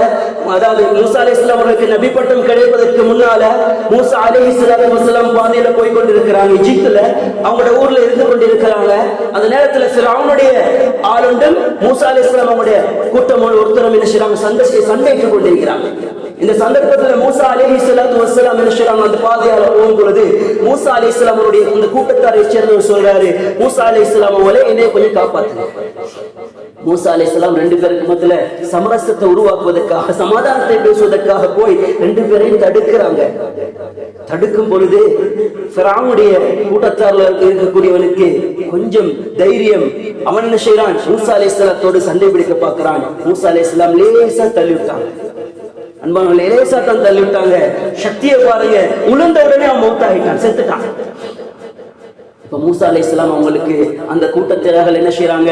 அதாவது மூசா அலைஹிஸ்ஸலாம் அவர்களுக்கு நபி பட்டம் கிடைப்பதற்கு முன்னால மூசா அலைஹிஸ்ஸலாத்து வஸலாம் பாதையில போய் கொண்டிருக்கிறாங்க. ஈஜிப்ட்ல அவங்களோட ஊர்ல இருந்து கொண்டிருக்கிறாங்க. அந்த நேரத்துல ஃபிரௌனுடைய ஆளுண்டும் மூசா அலைஹிஸ்ஸலாம் அவங்களுடைய கூட்டமோடு ஒருத்தரும் என்ன செய்றாங்க, சண்டையிட்டுக் கொண்டிருக்கிறாங்க. இந்த சந்தர்ப்பத்தில் மூசா அலைஹிஸ்ஸலாத்து வஸலாம் என்ன செய்றாங்க, அந்த பாதையால போகும் பொழுது மூசா அலைஹிஸ்ஸலாம் அவருடைய அந்த கூட்டத்தாரை சேர்ந்தவர் சொல்றாரு, மூசா அலைஹிஸ்ஸலாம் அவங்களே என்னைய கொஞ்சம் காப்பாத்துங்க. மூசா அலைஹிஸ்ஸலாம் ரெண்டு பேருக்கு மத்தியில சமரசத்தை உருவாக்குவதற்காக, சமாதானத்தை பேசுவதற்காக போய் ரெண்டு பேரையும் தடுக்கிறாங்க. தடுக்கும் பொழுது ஃபிரௌனுடைய கூட்டத்தார்ல இருக்கக்கூடியவனுக்கு கொஞ்சம் தைரியம், அவன் என்ன செய்யறான், மூசா அலைஹிஸ்ஸலாத்தோடு சண்டை பிடிக்க பார்க்கிறான். மூசா அலைஹிஸ்ஸலாம் லேசா தள்ளி விட்டாங்க. அன்பானவர்களே, லேசா தான் தள்ளி விட்டாங்க. சக்தியை பாருங்க, உளுந்த உடனே அவன் மௌத்தாகிட்டான், செத்துட்டான். மூசா அலைஹிஸ்ஸலாம் அவங்களுக்கு அந்த கூட்டத்தினர்கள் என்ன செய்யறாங்க,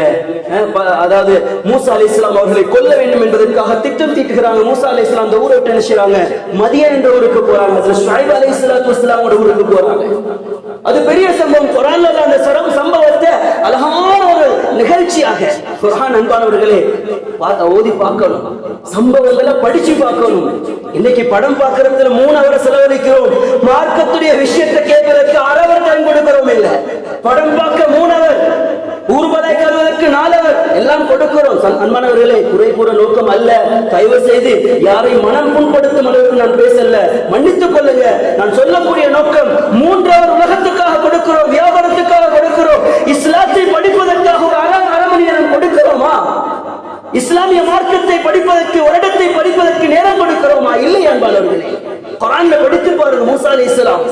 அதாவது மூசா அலைஹிஸ்ஸலாம் அவர்களை கொல்ல வேண்டும் என்பதற்காக திட்டம் தீட்டுகிறாங்க. மூசா அலைஹிஸ்ஸலாம் அந்த ஊரை விட்டு என்ன செய்யறாங்க, மதியன் என்ற ஊருக்கு போறாங்க. அதுல ஷுஐப் அலைஹிஸ்ஸலாத்து வஸ்ஸலாமோட ஊருக்கு போறாங்க. அது பெரிய சம்பவம். குர்ஆன்ல அந்த சம்பவத்தை அழகான ஒரு நிகழ்ச்சியாக குர்ஆன் அன்பானவர்களே ஓதி பார்க்கணும், சம்பவங்களை படிச்சு பார்க்கணும். இன்னைக்கு படம் பார்க்கறதுல 3 hours செலவழிக்கிறோம், மார்க்கத்துடைய விஷயத்தை கேட்பதற்கு 1/2 hour டைம் கொடுக்கிறோம். இல்ல, படம் பார்க்க 3 hours, ஊர்வலை கருவதற்கு 4 hours எல்லாம் கொடுக்கிறோம். அன்பானவர்களே, குறை கூற நோக்கம் அல்ல. தயவு செய்து யாரை மனம் புண்படுத்தும் அளவுக்கு நான் பேசல, மன்னித்துக் கொள்ளுங்க. நான் சொல்லக்கூடிய நோக்கம் 3 hours உலகத்துக்காக கொடுக்கிறோம், வியாபாரத்துக்காக கொடுக்கிறோம். இஸ்லாத்தை படிப்பதற்காக ஒரு அரை மணி நேரம் கொடுக்கிறோமா? இஸ்லாமிய மார்க்கத்தை படிப்பதற்கு, வருடத்தை படிப்பதற்கு நேரம் கொடுக்கிறோமா? இல்லை அன்பானவர்களே. குர்ஆன்ல படித்து பாருங்க, மூசா அலைஹிஸ்ஸலாம்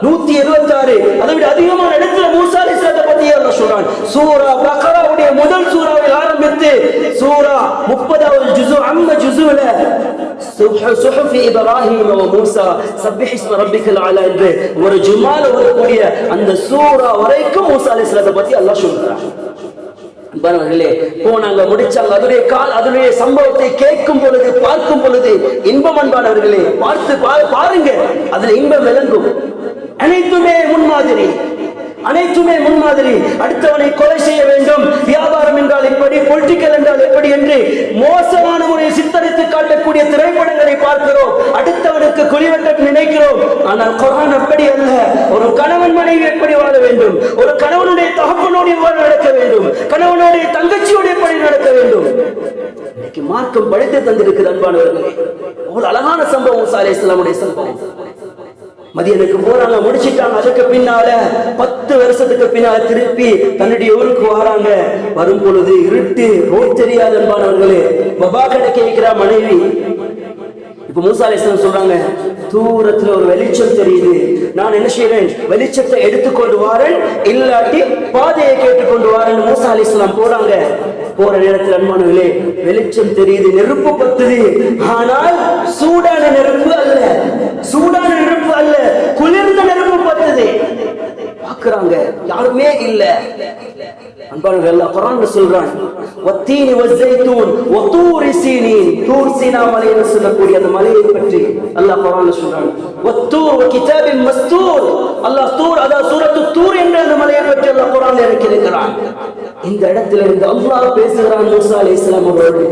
176, அதை விட அதிகமான இடத்துல மூசா அலைஹிஸ்ஸலாத்தை பத்தி அல்லாஹ் சொல்றான். சூரா பக்ராவுடைய முதல் சூராவில் ஆரம்பித்து சூரா 30வது ஜுஸு அம்ம ஜுஸுல சுஹுஃபி இப்ராஹீம் வ மூசா சப்பிஹ் இஸ்ம ரப்பிக்கல் அலா என்று ஒரு ஜுமால வரக்கூடிய அந்த சூரா வரைக்கும் மூசா அலைஹிஸ்ஸலாத்தை பத்தி அல்லாஹ் சொல்றான். அன்பானவர்களே, போனாங்க, முடிச்சாங்க. அதனுடைய சம்பவத்தை கேட்கும் பொழுது, பார்க்கும் பொழுது இன்பம். அன்பானவர்களே, பாருங்க, அதுல இன்பம் விளங்கும். அனைத்துமே முன்மாதிரி, அனைத்துமே முன்மாதிரி. அடுத்தவனை கொலை செய்ய வேண்டும், வியாபாரம் என்றால் எப்படி, பொலிட்டிக்கல் என்றால் எப்படி என்று மோசமான முறையில் சித்தரித்து காட்டக்கூடிய திரைப்படங்களை பார்க்கிறோம். அடுத்தவனுக்கு குழிவெட்ட நினைக்கிறோம். ஆனால் குர்ஆன் அப்படி அல்ல. ஒரு கணவன் மனைவி எப்படி வாழ வேண்டும், ஒரு கணவனுடைய தகப்பனோடு எவ்வாறு நடக்க வேண்டும், கணவனுடைய தங்கச்சியோடு எப்படி நடக்க வேண்டும், மார்க்கம் படித்து தந்திருக்கிறது. அன்பானவர்களே, ஒரு அழகான சம்பவம் மூசா அலைஹிஸ்ஸலாமுடைய சம்பவம். மதியனுக்கு போறாங்க, முடிச்சிட்டாங்க. அதுக்கு பின்னால 10 வருஷத்துக்கு பின்னால திருப்பி தன்னுடைய ஊருக்கு வராங்க. வரும் பொழுது இருட்டு, ரோட் தெரியாத. அன்பானவர்களே, பபா கிட்ட கேட்கிற மனைவி. இப்ப மூசா அலைஹிஸ்ஸலாம் சொல்றாங்க, தூரத்துல ஒரு வெளிச்சம் தெரியுது, நான் என்ன செய்யறேன், வெளிச்சத்தை எடுத்துக்கொண்டு வாரேன், இல்லாட்டி பாதையை கேட்டுக்கொண்டு வாரேன். மூசா அலைஹிஸ்ஸலாம் போறாங்க. போற நேரத்தில் அன்பானவர்களே, வெளிச்சம் தெரியுது, நெருப்பு பத்துது. ஆனால் சூடான நெருப்பு அல்ல, சூடான நெருப்பு அல்ல, குளிர்ந்த நெருப்பு பத்துது. பார்க்கறாங்க, யாருமே இல்ல. அன்பானவர்களே, அல்லாஹ் குர்ஆன்ல சொல்றான், வத்தீனி வஸ்ஸைத்தூன் வதூரி சீனீன், தூர் சீனா மலையை சொல்லக்கூடிய அந்த மலையை பற்றி அல்லாஹ் குர்ஆன்ல சொல்றான். வத்தூர் வகிதாபின் மஸ்தூர், அல்லாஹ் தூர், அதாவது சூரத்து தூர் என்ற அந்த மலையை பற்றி அல்லாஹ் குர்ஆன்ல இறக்கியிருக்கிறான். இந்த இடத்துல இருந்து அல்லாஹ் பேசுகிறான் மூசா அலைஹிஸ்ஸலாம் அவர்களோடு.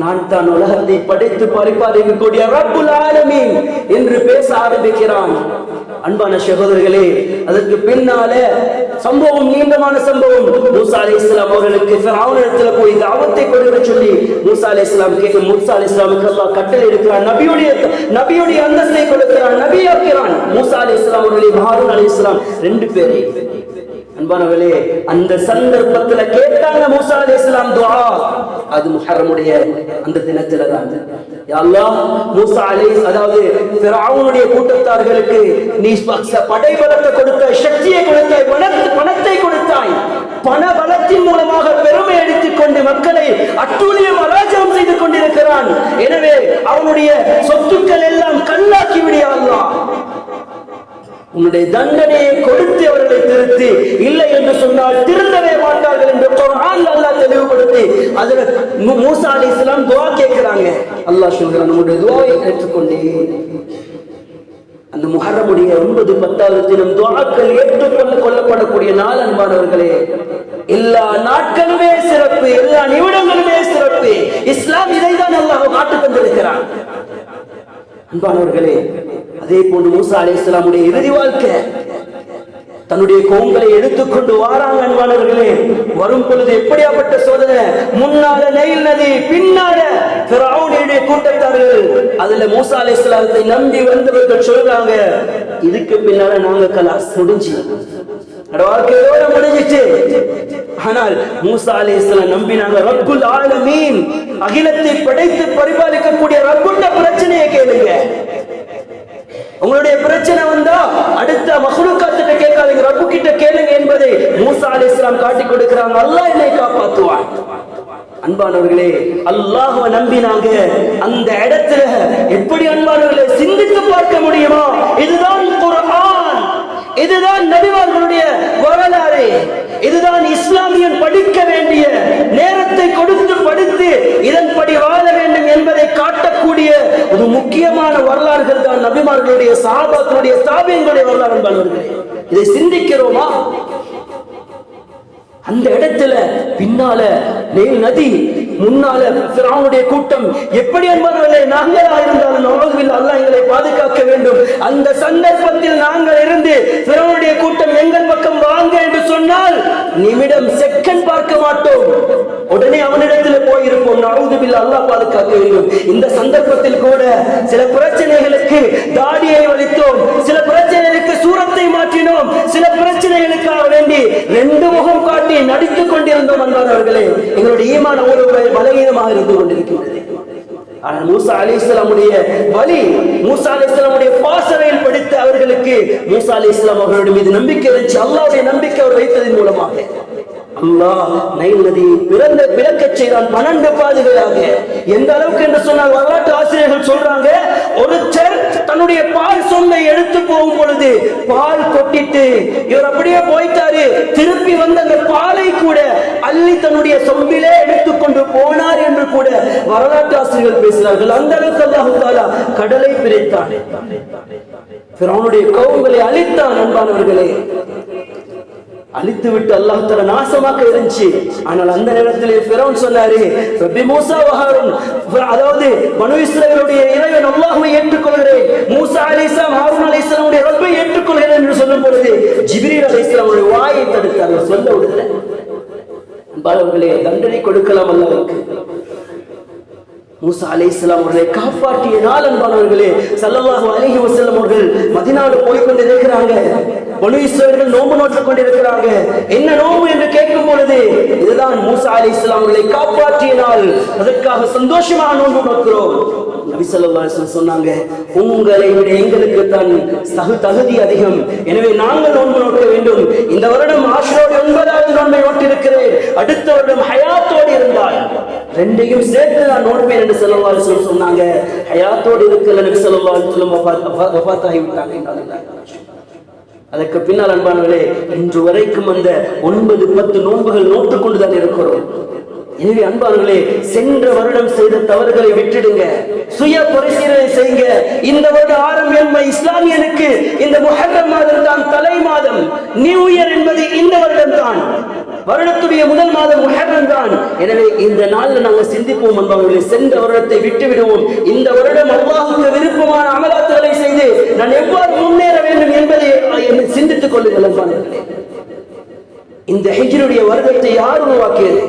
நான் தான் உலகத்தை படைத்து பரிபாலிக்கக்கூடிய ரப்புல் ஆலமீன் என்று பேச ஆரம்பிக்கிறான். அன்பான சகோதரர்களே, அதற்கு பின்னால சம்பவம், நீண்டமான சம்பவம். மூசா அலைஹிஸ்ஸலாம் அவர்களுக்கு ஃபிரௌனிடத்துல போய் தாவத்தை கொடுக்க சொல்லி மூசா அலைஹிஸ்ஸலாமுக்கு அல்லாஹ் கட்டளை எடுக்கிறான். நபியுடைய அந்தஸ்தை கொடுக்கிறான், நபியாக்கிறான். மூசா அலைஹிஸ்ஸலாம் அவர்களை ஹாரூன் அலைஹிஸ்ஸலாம் 2 பேரை. அன்பானவர்களே, அந்த சந்தர்ப்பத்துல கேட்டாங்க மூசா அலைஹிஸ்ஸலாம் துஆ. அது முஹர்ரமுடைய அந்த தினத்துல தான். யா அல்லாஹ், மூசா அதாவது ஃபிரௌனுடைய கூட்டத்தார்களுக்கு நீ படைபலத்தை கொடுத்தாய், சக்தியை கொடுத்தாய், பணத்தை கொடுத்தாய். பண பலத்தின் மூலமாக பெருமை அடித்துக் கொண்டு மக்களை அட்டூழியம் அராஜகம் செய்து கொண்டிருக்கிறான். எனவே அவனுடைய சொத்துக்கள் எல்லாம் கல்லாக்கி விடியா அல்லாஹ், உன்னுடைய தண்டனையை கொடுத்து அவர்களை திருத்தி, இல்லை என்று சொன்னால் திருந்தவே மாட்டார்கள் என்று குர்ஆன்ல அல்லாஹ் தெளிவுபடுத்தி அதுல மூசா அலைஹிஸ்ஸலாம் துஆ கேட்கிறாங்க. அல்லாஹ் சொல்றான், நம்முடைய துஆவை ஏற்றுக்கொண்டே. அந்த முஹர்ரமுடைய 9, 10வது தினம் துஆக்கள் ஏற்றுக்கொள்ளப்படக்கூடிய நாள். அன்பானவர்களே, எல்லா நாட்களுமே சிறப்பு, எல்லா நிமிடங்களுமே சிறப்பு. இஸ்லாம் இதைதான் அல்லாஹ் காட்டு தந்திருக்கிறான். அன்பானவர்களே, அதே போன்று மூசா அலைஹிஸ்ஸலாமுடைய இறுதி வாழ்க்கை, தன்னுடைய கோங்களை எடுத்துக்கொண்டு வாராங்க. அன்பானவர்களே, வரும் பொழுது எப்படியாப்பட்ட சோதனை! முன்னால நைல் நதி, பின்னால ஃபிரௌனுடைய கூட்டத்தார்கள். அதுல மூசா அலைஹிஸ்ஸலாத்தை நம்பி வந்தவர்கள் சொல்றாங்க, இதுக்கு பின்னால நாங்க கலாஸ் முடிஞ்சு. வாழ்க்கையோட முடிஞ்சிச்சு. ஆனால் மூசா அலைஹிஸ்ஸலாம் நம்பினாங்க. ரப்புல் ஆலமீன், அகிலத்தை படைத்து பரிபாலிக்கக்கூடிய ரப்புட்ட பிரச்சனையை கேளுங்க. உங்களுடைய பிரச்சனை வந்தா அடுத்த மஹ்லூக்காத்திட்ட கேட்காதீங்க, ரப்பு கிட்ட கேளுங்க என்பதை மூசா அலைஹிஸ்ஸலாம் காட்டி கொடுக்கிறாங்க. அல்லாஹ் என்னை காப்பாற்றுவான். அன்பானவர்களே, அல்லாஹ்வை நம்பினாங்க. அந்த இடத்துல எப்படி அன்பானவர்களே சிந்தித்து பார்க்க முடியுமா? இதுதான் குர்ஆன், இதுதான் நபிமார்களுடைய வரலாறு, இதுதான் இஸ்லாமியன் படிக்க வேண்டிய நேரத்தை கொடுத்து படித்து இதன்படி வாழ வேண்டும் என்பதை காட்டக்கூடிய ஒரு முக்கியமான வரலாறுகள் தான் நபிமார்களுடைய, சஹாபாக்களுடைய, தாபிஈன்களுடைய வரலாறு. அன்பானவர்களே, இதை சிந்திக்கிறோமா? அந்த இடத்துல பின்னால நைல் நதி, முன்னால ஃபிரௌனுடைய கூட்டம். எப்படி என்பவர்களே, நாங்களா இருந்தாலும் நவுதுபில்லாஹ், அல்லாஹ் எங்களை பாதுகாக்க வேண்டும். அந்த சந்தர்ப்பத்தில் நாங்கள் இருந்து ஃபிரௌனுடைய கூட்டம் எங்கள் பக்கம் வாங்க என்று சொன்னால் நிமிடம் செகண்ட் பார்க்க மாட்டோம், உடனே அவனிடத்தில் போயிருப்போம். நவுதுபில்லாஹ், அல்லாஹ் பாதுகாக்க வேண்டும். இந்த சந்தர்ப்பத்தில் கூட சில பிரச்சனைகளுக்கு தாடியை வலித்தோம், சில பிரச்சனைகளுக்கு சூரத்தை மாற்றினோம், சில பிரச்சனைகளுக்காக வேண்டி ரெண்டு முகம் காட்டி நடித்துக் கொண்டிருந்தோம். அன்பானவர்களே, எங்களுடைய ஈமான் ஒரு பலகீனமாக இருந்து கொண்டிருக்கிறது. ஆனால் மூசா அலைஹிஸ்ஸலாமுடைய வலி, மூசா அலைஹிஸ்ஸலாமுடைய பாசறையில் படித்த அவர்களுக்கு மூசா அலைஹிஸ்ஸலாம் அவர்களுடைய மீது நம்பிக்கை இருந்துச்சு. அல்லாஹ்வுடைய நம்பிக்கை அவர் வைத்ததன் மூலமாக அல்லாஹ் நைல் நதி பிறந்த பிளக்கச் செய்தான் 12 பாதைகளாக. எந்த அளவுக்கு என்று சொன்னால் வரலாற்று ஆசிரியர்கள் சொல்றாங்க, ஒருத்தர் தன்னுடைய பால் சொம்பை எடுத்து போகும் பொழுது பால் கொட்டிட்டு இவர் அப்படியே போயிட்டாரு, திருப்பி வந்து அந்த பாலை கூட அள்ளி தன்னுடைய சொம்பிலே எடுத்துக்கொண்டு போனார் என்று கூட வரலாற்று ஆசிரியர்கள் பேசுகிறார்கள். அந்த அளவுக்கு அல்லாஹ் தஆலா கடலை பிரித்தான், ஃபிரௌனுடைய கவும்களை அழித்தான். அன்பானவர்களே, அழித்து விட்டு அல்லாஹ் தஆலா நாசமாக்க இருந்துச்சு. ஆனால் அந்த நேரத்தில் ஃபிரௌன் சொன்னாரு, ரப்பி மூசா வ ஹாரூன், அதாவது பனு இஸ்ரவேலுடைய இறைவன் அல்லாஹ்வை ஏற்றுக்கொள்கிறேன், மூசா அலைஹிஸ்ஸலாம் ஹாரூன் அலைஹிஸ்ஸலாமுடைய ரப்பை ஏற்றுக்கொள்கிறேன் என்று சொல்லும் பொழுது ஜிப்ரீல் அலைஹிஸ்ஸலாமுடைய வாயை தடுத்தார், சொல்ல விடல. அன்பானவர்களே, தண்டனை கொடுக்கலாம் அல்லாஹ்வுக்கு. மூசா அலைஹிஸ்ஸலாம் அவர்களை காப்பாற்றிய நாள் அன்பானவர்களே, ஸல்லல்லாஹு அலைஹி வஸல்லம் அவர்கள் மதீனாவுக்கு போய் கொண்டிருக்கிறாங்க. பனு இஸ்ரவேலர்கள் நோன்பு நோற்றுக் கொண்டிருக்கிறாங்க. என்ன நோன்பு என்று கேட்கும் பொழுது இதுதான் மூசா அலைஹிஸ்ஸலாம் அவர்களை காப்பாற்றிய நாள், அதற்காக சந்தோஷமாக நோன்பு நோக்கிறோம். நபி ஸல்லல்லாஹு அலைஹி வஸல்லம் சொன்னாங்க, உங்களை விட எங்களுக்கு தான் தகுதி அதிகம், எனவே நாங்கள் நோன்பு நோக்க வேண்டும். இந்த வருடம் ஆஷுரா 9வது நோன்பை நோட்டிருக்கிறேன், அடுத்த வருடம் ஹயாத்தோடு இருந்தால் ரெண்டையும் சேர்த்து நான் நோட்பேன் என்று ஸல்லல்லாஹு அலைஹி வஸல்லம் சொன்னாங்க. ஹயாத்தோடு இருக்கல நபி ஸல்லல்லாஹு அலைஹி வஸல்லம் வஃபாத் ஆகிவிட்டாங்க. அதற்கு பின்னால் அன்பானவர்களே, இன்று வரைக்கும் அந்த 9-10 நோன்புகள் நோட்டுக் கொண்டுதான் இருக்கிறோம். எனவே அன்பானவர்களே, சென்ற வருடம் செய்த தவறுகளை விட்டுடுங்க, சுய பரிசீலனை செய்யுங்க. இந்த வருட ஆரம்பம் இஸ்லாமியனுக்கு இந்த முஹர்ரம் மாதம் தான் தலை மாதம், நியூ இயர் என்பது இந்த வருடம் தான், வருடத்துடைய முதல் மாதம் முஹர்ரம் தான். எனவே இந்த நாள்ல நாங்கள் சிந்திப்போம் அன்பானவர்களே, சென்ற வருடத்தை விட்டு விடுவோம். இந்த வருடம் அல்லாஹ்வுக்கு விருப்பமான அமலாத்துகளை செய்து நான் எவ்வாறு முன்னேற வேண்டும் என்பதை சிந்தித்துக் கொள்ளுங்கள் அன்பானவர்களே. இந்த ஹிஜ்ருடைய வருடத்தை யார் உருவாக்கியது?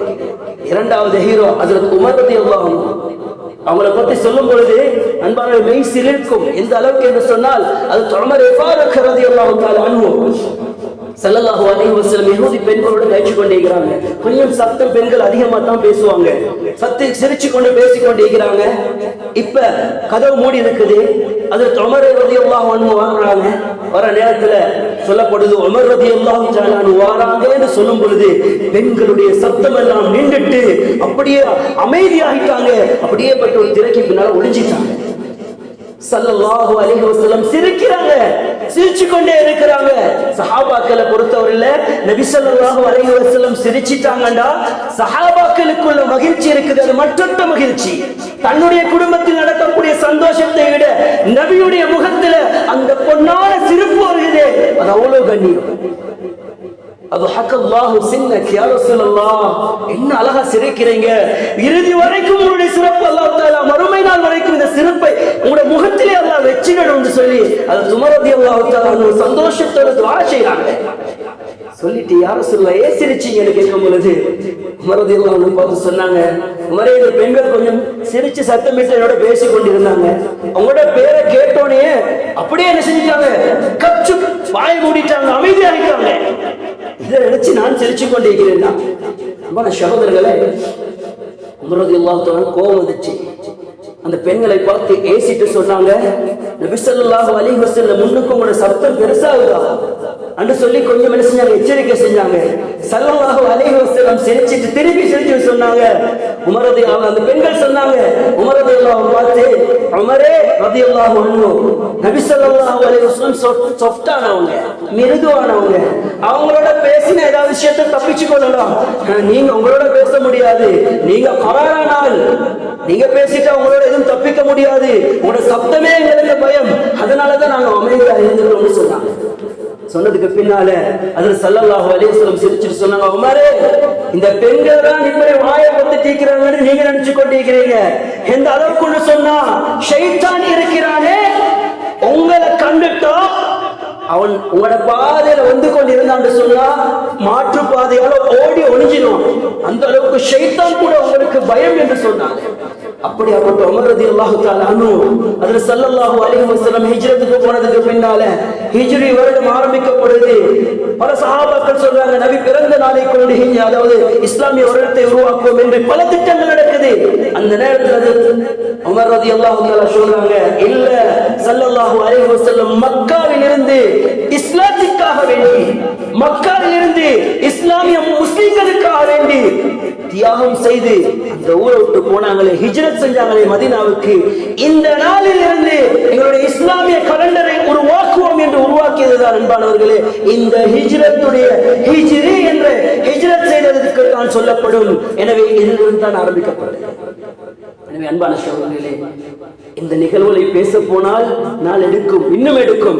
இரண்டாவது ஹீரோ ஹஜ்ரத் உமர் ரலியல்லாஹு அன்ஹு. அவங்களை பற்றி சொல்லும் பொழுது அன்பான மெய் சிலிர்க்கும். எந்த அளவுக்கு என்று சொன்னால் அது உமர் ஃபாரூக் ரலியல்லாஹு தஆலா அன்ஹு ஸல்லல்லாஹு அலைஹி வஸல்லம் யஹூதி பெண்களோட பேசி கொண்டிருக்கிறாங்க. கொஞ்சம் சத்தம், பெண்கள் அதிகமா தான் பேசுவாங்க, சத்தி சிரிச்சு கொண்டு பேசிக்கொண்டு இருக்கிறாங்க. இப்ப கதவு மூடி இருக்குது, ஹஜ்ரத் உமர் ரலியல்லாஹு அன்ஹு வராங்க. வர நேரத்துல சொல்லப்படுது உமர் ரலியல்லாஹு தஆலா அன்ஹு வராங்க என்று சொல்லும் பொழுது பெண்களுடைய சத்தம் எல்லாம் நின்றுட்டு அப்படியே அமைதியாகிட்டாங்க. அப்படியே பட்டு ஒரு திரைக்கு பின்னால் ஒளிஞ்சிட்டாங்க. ஸல்லல்லாஹு அலைஹி வஸல்லம் சிரிக்கிறாங்க, சிரிச்சு கொண்டே இருக்கிறாங்க. சஹாபாக்களை பொறுத்தவரையில நபி ஸல்லல்லாஹு அலைஹி வஸல்லம் சிரிச்சிட்டாங்கடா சஹாபாக்களுக்குள்ள மகிழ்ச்சி இருக்குது, அது மற்றொரு மகிழ்ச்சி. தன்னுடைய குடும்பத்தில் நடக்கக்கூடிய சந்தோஷத்தை விட நபியுடைய முகத்துல அந்த பொன்னான சிரிப்பு வருகிறது, அது அவ்வளவு கண்ணியம். அது ஹக்கல்லாஹு சின்னக் யா ரசூலல்லாஹ், என்ன அழகா சிரிக்கிறீங்க, இறுதி வரைக்கும் உங்களுடைய சிறப்பு அல்லாஹ் தஆலா மறுமை நாள் வரைக்கும் இந்த சிறப்பை உங்களுடைய முகத்திலே அல்லாஹ் வெச்சிடணும்னு சொல்லி அது உமர் ரலியல்லாஹு தஆலா சந்தோஷத்தோட துஆ செய்றாங்க. சொல்லிட்டு யா ரசூலல்லாஹ் ஏன் சிரிச்சீங்கன்னு கேட்கும் பொழுது உமர் ரலியல்லாஹு அன்ஹு பார்த்து சொன்னாங்க, உமரே இந்த பெண்கள் கொஞ்சம் சிரிச்சு சத்தமிட்டு என்னோட பேசி கொண்டிருந்தாங்க, உங்களோட பேரை கேட்டோனே அப்படியே என்ன செஞ்சிட்டாங்க, கச்சு வாய் மூடிட்டாங்க, அமைதியாகிட்டாங்க. இதை நினைச்சு நான் சிரிச்சு கொண்டிருக்கிறேன். சகோதரர்களே, உமர் ரலியல்லாஹு தஆலா கோபம் வந்துச்சு. அந்த பெண்களை பார்த்து ஏசிட்டு சொன்னாங்க, நபி ஸல்லல்லாஹு அலைஹி வஸல்லம் முன்னுக்கு உங்களோட சத்தம் பெருசாகுதா என்று சொல்லி கொஞ்சம் என்ன செஞ்சாங்க, எச்சரிக்கை செஞ்சாங்க. ஸல்லல்லாஹு அலைஹி வஸல்லம் சிரிச்சிட்டு திருப்பி சிரிச்சு சொன்னாங்க. உமர் ரலியல்லாஹு, அந்த பெண்கள் சொன்னாங்க உமர் ரலியல்லாஹு பார்த்து, உமரே ரலியல்லாஹு அன்ஹு, நபி ஸல்லல்லாஹு அலைஹி வஸல்லம் சாஃப்டானவங்க, மிருதுவானவங்க, அவங்களோட பேசின ஏதாவது விஷயத்தை தப்பிச்சு கொள்ளலாம், நீங்க உங்களோட பேச முடியாது, நீங்க கராரானால் நீங்க பேசிட்டு அவங்களோட எதுவும் தப்பிக்க முடியாது, உங்களோட சப்தமே எங்களுக்கு பயம், அதனாலதான் நாங்க அமைதியா இருந்துட்டோம்னு சொன்னாங்க. சொன்னதுக்கு பின்னால அதில் ஸல்லல்லாஹு அலைஹி வஸல்லம் சிரிச்சிட்டு சொன்னாங்க, உமரே இந்த பெண்கள் தான் இப்படி வாயை பத்தி தீக்கிறாங்கன்னு நீங்க நினைச்சு கொண்டிருக்கிறீங்க. எந்த அளவுக்குன்னு சொன்னா, ஷைத்தான் இருக்கிறானே உங்களை கண்டுட்டா அவன் உங்களோட பாதையில வந்து கொண்டிருந்தான்னு சொன்னா மாற்று பாதையால ஓடி ஒளிஞ்சிடும், அந்த அளவுக்கு ஷைத்தான் கூட உங்களுக்கு பயம் என்று சொன்னாங்க. அப்படியாப்பட்ட உமர் ரலியல்லாஹு தஆலா அன்ஹு ஹஜ்ரத் ஸல்லல்லாஹு அலைஹி வஸல்லம் ஹிஜ்ரத்துக்கு போனதுக்கு பின்னால ஹிஜ்ரி வருடம் ஆரம்பிக்கப்படுது. பல சஹாபாக்கள் சொல்றாங்க, நபி பிறந்த நாளை கொண்டு அதாவது இஸ்லாமிய வருடத்தை உருவாக்குவோம் என்று பல திட்டங்கள் நடக்குது. அந்த நேரத்தில் உமர் ரலியல்லாஹு தஆலா சொல்றாங்க, இல்ல, ஸல்லல்லாஹு அலைஹி வஸல்லம் மக்காவில் இருந்து இஸ்லாத்துக்காக வேண்டி, மக்காவில் இருந்து இஸ்லாமிய முஸ்லிம்களுக்காக வேண்டி தியாகம் செய்து அந்த ஊரை விட்டு போனாங்களே, ஹிஜ்ரத் செஞ்சாங்களே மதீனாவுக்கு, இந்த நாளில் இருந்து எங்களுடைய இஸ்லாமிய கலண்டரை உருவாக்குவோம் என்று உருவாக்கியதுதான் அன்பானவர்களே இந்த ஹிஜ்ரத்துடைய ஹிஜ்ரி என்ற ஹிஜ்ரத் செய்ததற்கு தான் சொல்லப்படும். எனவே இதிலிருந்து தான் ஆரம்பிக்கப்படும். எனவே அன்பான சகோதரர்களே, இந்த நிகழ்வுகளை பேச போனால் நாள் எடுக்கும், இன்னும் எடுக்கும்.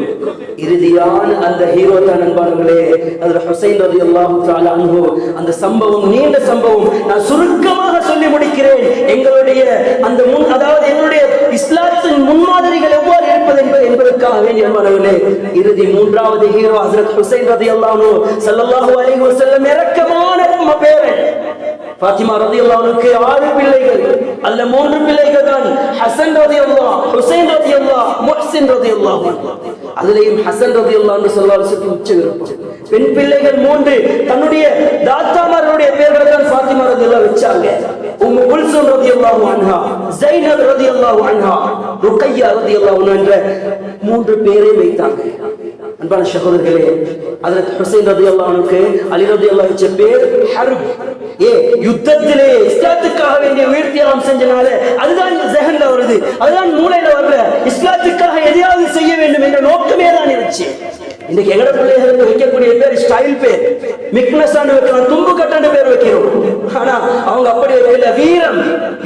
இறுதியான அந்த ஹீரோ தான் அன்பானவர்களே அதுல ஹுசைன் ரலியல்லாஹு தஆலா அன்ஹு. அந்த சம்பவம் நீண்ட சம்பவம், நான் சுருக்கமாக சொல்லி முடிக்கிறேன். எங்களுடைய அந்த அதாவது எங்களுடைய இஸ்லாத்தின் முன்மாதிரிகள் எவ்வாறு இருப்பது என்பதற்காக வேண்டிய அன்பானவர்களே, இறுதி மூன்றாவது ஹீரோ ஹஜ்ரத் ஹுசைன் ரலியல்லாஹு அன்ஹு ஸல்லல்லாஹு அலைஹி வஸல்லம் இரக்கமான பேரன். ஃபாத்திமா ரலியல்லாஹு அன்ஹுக்கு 6 பிள்ளைகள் அல்ல 3 பிள்ளைகள் தான். ஹசன் ரலியல்லாஹு, ஹுசைன் ரலியல்லாஹு, முஹ்சின் ரலியல்லாஹு அன்ஹு. அதிலேயும் ஹசன் ரலியல்லாஹு அன்ஹு ஸல்லல்லாஹு அலைஹி வஸல்லம் உச்ச விருப்பம். பெண் பிள்ளைகள் 3, தன்னுடைய தாத்தாமார்களுடைய பெயர்களை தான் ஃபாத்திமா ரலியல்லாஹு வச்சாங்க. உம்மு குல்சூம் ரலியல்லாஹு அன்ஹா, ஸைனப் ரலியல்லாஹு அன்ஹா, ருக்கையா ரலியல்லாஹு அன்ஹா என்ற 3 பேரை வைத்தாங்க. அன்பான சகோதரர்களே, ஹஜ்ரத் ஹுசைன் ரலியல்லாஹு அன்ஹுக்கு அலி ரலியல்லாஹு அன்ஹு பேர் ஹர்ப். யுத்தத்திலே இஸ்லாத்துக்காக வேண்டிய உயிர் தியாகம் செஞ்சனால அதுதான் ஜஹன்ல வருது, அதுதான் மூளையில வரல. இஸ்லாத்துக்காக எதையாவது செய்ய வேண்டும் என்ற நோக்கமே தான் இருந்துச்சு. இன்னைக்கு எங்கட பிள்ளைகளுக்கு வைக்கக்கூடிய பேர் ஸ்டைல் பேர், மிக்னஸான்னு வைக்கலாம், தும்பு கட்டாண்டு பேர் வைக்கிறோம். ஆனா அவங்க அப்படி வைக்கல, வீரம்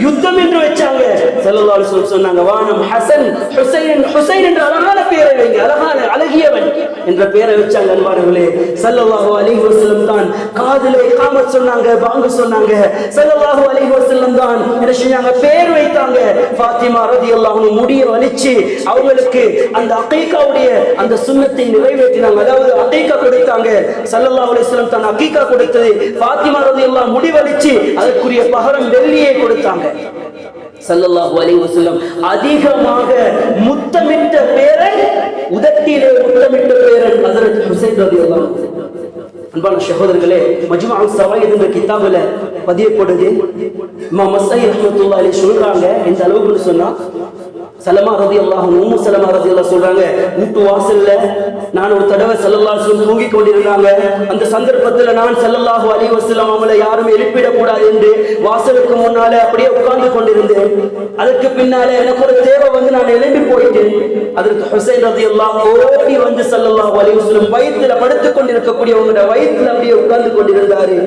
யுத்தம் என்று வச்சாங்க. ஸல்லல்லாஹு அலைஹி வஸல்லம் சொன்னாங்க, வானம் ஹசன் ஹுசைன், ஹுசைன் என்ற அழகான பெயரை வைங்க, அழகான அழகியவன் என்ற பெயரை வச்சாங்க. அன்பானவர்களே, ஸல்லல்லாஹு அலைஹி வஸல்லம் தான் காதிலே இகாமத் சொன்னாங்க, பாங்கு சொன்னாங்க. ஸல்லல்லாஹு அலைஹி வஸல்லம் தான் என்ன செஞ்சாங்க, பேர் வைத்தாங்க. ஃபாத்திமா ரலியல்லாஹு அன்ஹா முடிய வலிச்சு அவங்களுக்கு அந்த அகீகாவுடைய அந்த சுன்னத்தை நிறைவேற்றினாங்க. அதாவது அகீகா கொடுத்தாங்க. ஸல்லல்லாஹு அலைஹி வஸல்லம் தான் அகீகா கொடுத்தது. ஃபாத்திமா ரலியல்லாஹு முடி வலிச்சு அதற்குரிய பகரம் வெள்ளியை கொடுத்தாங்க. ஸல்லல்லாஹு அலைஹி வஸல்லம் அதிகமாக முத்தமிட்ட பேரன், உதட்டிலே முத்தமிட்ட பேரன் ஹஜ்ரத் ஹுசைன் ரலியல்லாஹு அன்ஹு. அன்பான சகோதரர்களே, மஜ்மஉ ஸவாயித் என்ற கிதாபில பதியப்படுது. இமாம் மஸ்ஸாயி ரஹ்மத்துல்லாஹி அலைஹி சொல்றாங்க, இந்த அளவுக்கு சொன்னா சலமா ரலியல்லாஹு அன்ஹு, உம்மு சலமா ரலியல்லாஹு சொல்றாங்க, வீட்டு வாசல்ல நான் ஒரு தடவை ஸல்லல்லாஹு அலைஹி வஸல்லம் தூங்கி கொண்டிருந்தாங்க. அந்த சந்தர்ப்பத்தில் நான் ஸல்லல்லாஹு அலைஹி வஸல்லம் அவங்களை யாரும் எழுப்பிடக் கூடாது என்று வாசலுக்கு முன்னால அப்படியே உட்கார்ந்து கொண்டிருந்தேன். அதற்கு பின்னால எனக்கு ஒரு தேவை வந்து நான் எழும்பி போயிட்டேன். அதற்கு ஹுசைன் ரலியல்லாஹு ஓடி வந்து ஸல்லல்லாஹு அலைஹி வஸல்லம் வயித்துல படுத்துக் கொண்டிருக்கக்கூடியவங்க வயித்துல அப்படியே உட்கார்ந்து கொண்டிருந்தாரு.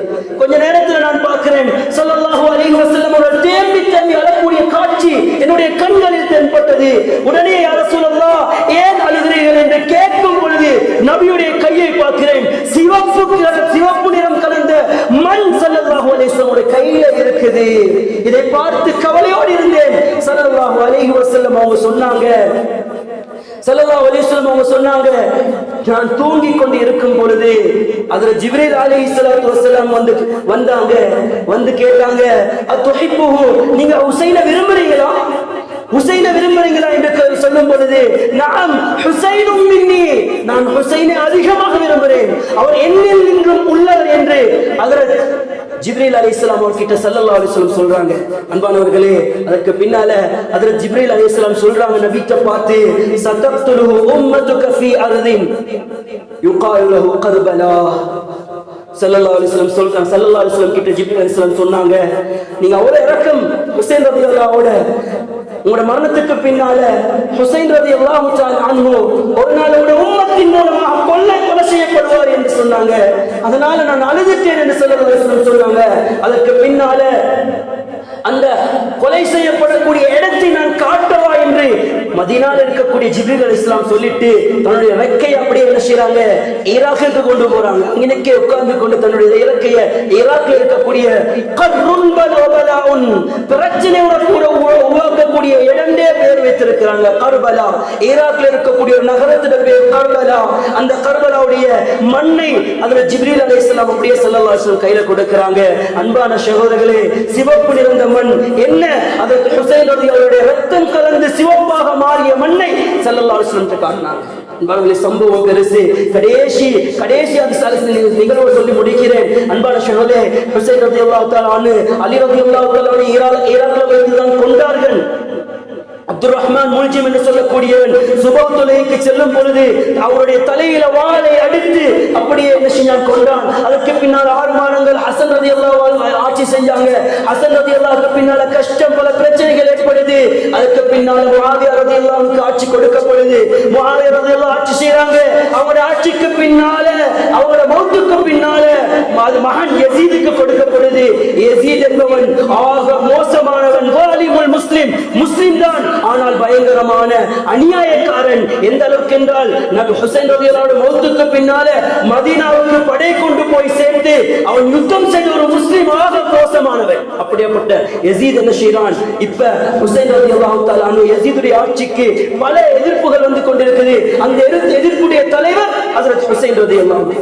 கொஞ்ச நேரத்துல நான் பார்க்கிறேன், ஸல்லல்லாஹு அலைஹி வஸல்லம் ஒரு தேம்பி தேம்பி அழக்கூடிய காட்சி என்னுடைய கண்களில் தென்பட்டது. உடனே யா ரசூலல்லாஹ் ஏன் அழுகிறீர்கள் என்று கேட்கும் பொழுது நபியுடைய கையை பார்க்கிறேன், சிவப்பு நிறம் கலந்த மண் ஸல்லல்லாஹு அலைஹி வஸல்லம் கையில இருக்குது. இதை பார்த்து கவலையோடு இருந்தேன். ஸல்லல்லாஹு அலைஹி வஸல்லம் அவங்க சொன்னாங்க, ஸல்லல்லாஹு அலைஹி வஸல்லம் அவங்க சொன்னாங்க, நான் தூங்கி கொண்டு இருக்கும் பொழுது ஹஜ்ரத் ஜிப்ரீல் அலைஹிஸ்ஸலாத்து வஸலாம் வந்தாங்க. வந்து கேட்டாங்க, அத்துஹிப்புஹு, நீங்க ஹுசைனை விரும்புறீங்களா, ஹுசைனை விரும்புறீங்களா என்று சொல்லும் பொழுது, நான் ஹுசைனும் மின்னி, நான் ஹுசைனை அதிகமாக விரும்புகிறேன், அவர் என்னில் நின்றும் உள்ள ஹஜ்ரத் ஜிப்ரீல் அலைஹிஸ்ஸலாம் அவர்கிட்ட ஸல்லல்லாஹு அலைஹி வஸல்லம் சொல்றாங்க. அன்பானவர்களே, அதற்கு பின்னால ஹஜ்ரத் ஜிப்ரீல் அலைஹிஸ்ஸலாம் சொல்றாங்க நபிட்ட பார்த்து, சதக்துலுஹு உம்மத்துக ஃபீ அர்தின் யுகாலு லஹு கர்பலா. ஸல்லல்லாஹு அலைஹி வஸல்லம் சொல்றாங்க, ஸல்லல்லாஹு அலைஹி வஸல்லம் கிட்ட ஜிப்ரீல் அலைஹிஸ்ஸலாம் சொன்னாங்க, நீங்க அவ்வளவு இரக்கம் ஹுசைன் ரலியல்லாஹுவோட உங்களோட மரணத்துக்கு பின்னால ஹுசைன் ரலியல்லாஹு தஆலா அன்ஹு ஒரு நாள் உங்களுடைய உம்மத்தின் மூலமாக கொலை செய்யப்படுவார் என்று சொன்னாங்க. அதனால நான் அழுதுட்டேன் என்று ஸல்லல்லாஹு அலைஹி வஸல்லம் சொன்னாங்க. அதற்கு பின்னால அந்த கொலை செய்யப்படக்கூடிய இடத்தை நான் காட்டவா என்று மதீனாவில் இருக்கக்கூடிய ஜிப்ரீல் அலைஹிஸ்ஸலாம் சொல்லிட்டு தன்னுடைய இறக்கையை அப்படியே என்ன செய்றாங்க, ஈராக்குக்கு கொண்டு போறாங்க. அங்கேயே உட்கார்ந்து கொண்டு தன்னுடைய இறக்கையை ஈராக்கில் இருக்கக்கூடிய பிரச்சனை உருவாக்கக்கூடிய இடமே பேர் வைத்திருக்கிறாங்க கர்பலா. ஈராக்கில் இருக்கக்கூடிய ஒரு நகரத்துக்கு பேர் கர்பலா. அந்த கர்பலாவுடைய மண்ணை அதுல ஜிப்ரீல் அலைஹிஸ்ஸலாம் அப்படியே ஸல்லல்லாஹு அலைஹி வஸல்லம் கையில கொடுக்கறாங்க. அன்பான சகோதரர்களே, சிவப்பு நிறந்த மண் என்ன, அதற்கு ஹுசைன் ரலியல்லாஹுடைய ரத்தம் கலந்து சிவப்பாக மாறிய மண்ணை ஸல்லல்லாஹு அலைஹி வஸல்லம் காட்டினாங்க. அன்பான சம்பவம் பெருசு. கடைசி நிகழ்வு சொல்லி முடிக்கிறேன். அன்பான சகோதரே, ஹுசைன் ரலியல்லாஹு தஆலா அன்ஹு அலி ரலியல்லாஹு தஆலா ஈராக்ல வைத்துதான் கொண்டார்கள். அப்துல் ரஹ்மான் முல்ஜிம் என்று சொல்லக்கூடியவன் சுபஹ் தொழுகைக்கு செல்லும் பொழுது அவருடைய தலையில வாளை அடித்து அப்படியே என்ன செஞ்சான், கொண்டான். அதற்கு பின்னால் 6 மாதங்கள் ஹசன் ரலியல்லாஹு ஆட்சி செஞ்சாங்க. ஹசன் ரலியல்லாஹுக்கு பின்னால கஷ்டம், பல பிரச்சனைகள் ஏற்படுது. அதற்கு பின்னால் முஆவியா ரலியல்லாஹுக்கு ஆட்சி கொடுக்கப்படுது. முஆவியா ரலியல்லாஹு ஆட்சி செய்றாங்க. அவருடைய ஆட்சிக்கு பின்னால, அவருடைய மௌத்துக்கு பின்னால மகன் யசீதுக்கு கொடுக்கப்படுது. யசீத் என்பவன் ஆக மோசமானவன், வாலிமுல் முஸ்லிம் தான், ஆனால் பயங்கரமான அநியாயக்காரன். எந்த அளவுக்கு என்றால் நபி ஹுசைன் ரலியல்லாஹு மௌத்துக்கு பின்னால மதீனாவுக்கு படை கொண்டு போய் சேர்த்து அவன் யுத்தம் செய்த ஒரு முஸ்லிம் ஆக மோசமானவன். அப்படிப்பட்ட யசீத் என்ன செய்றான், இப்ப ஹுசைன் ரலியல்லாஹு தஆலா அன்ஹு யசீதுடைய ஆட்சிக்கு பல எதிர்ப்புகள் வந்து கொண்டிருக்குது. அந்த எதிர்ப்புடைய தலைவர் ஹஜ்ரத் ஹுசைன் ரலியல்லாஹு.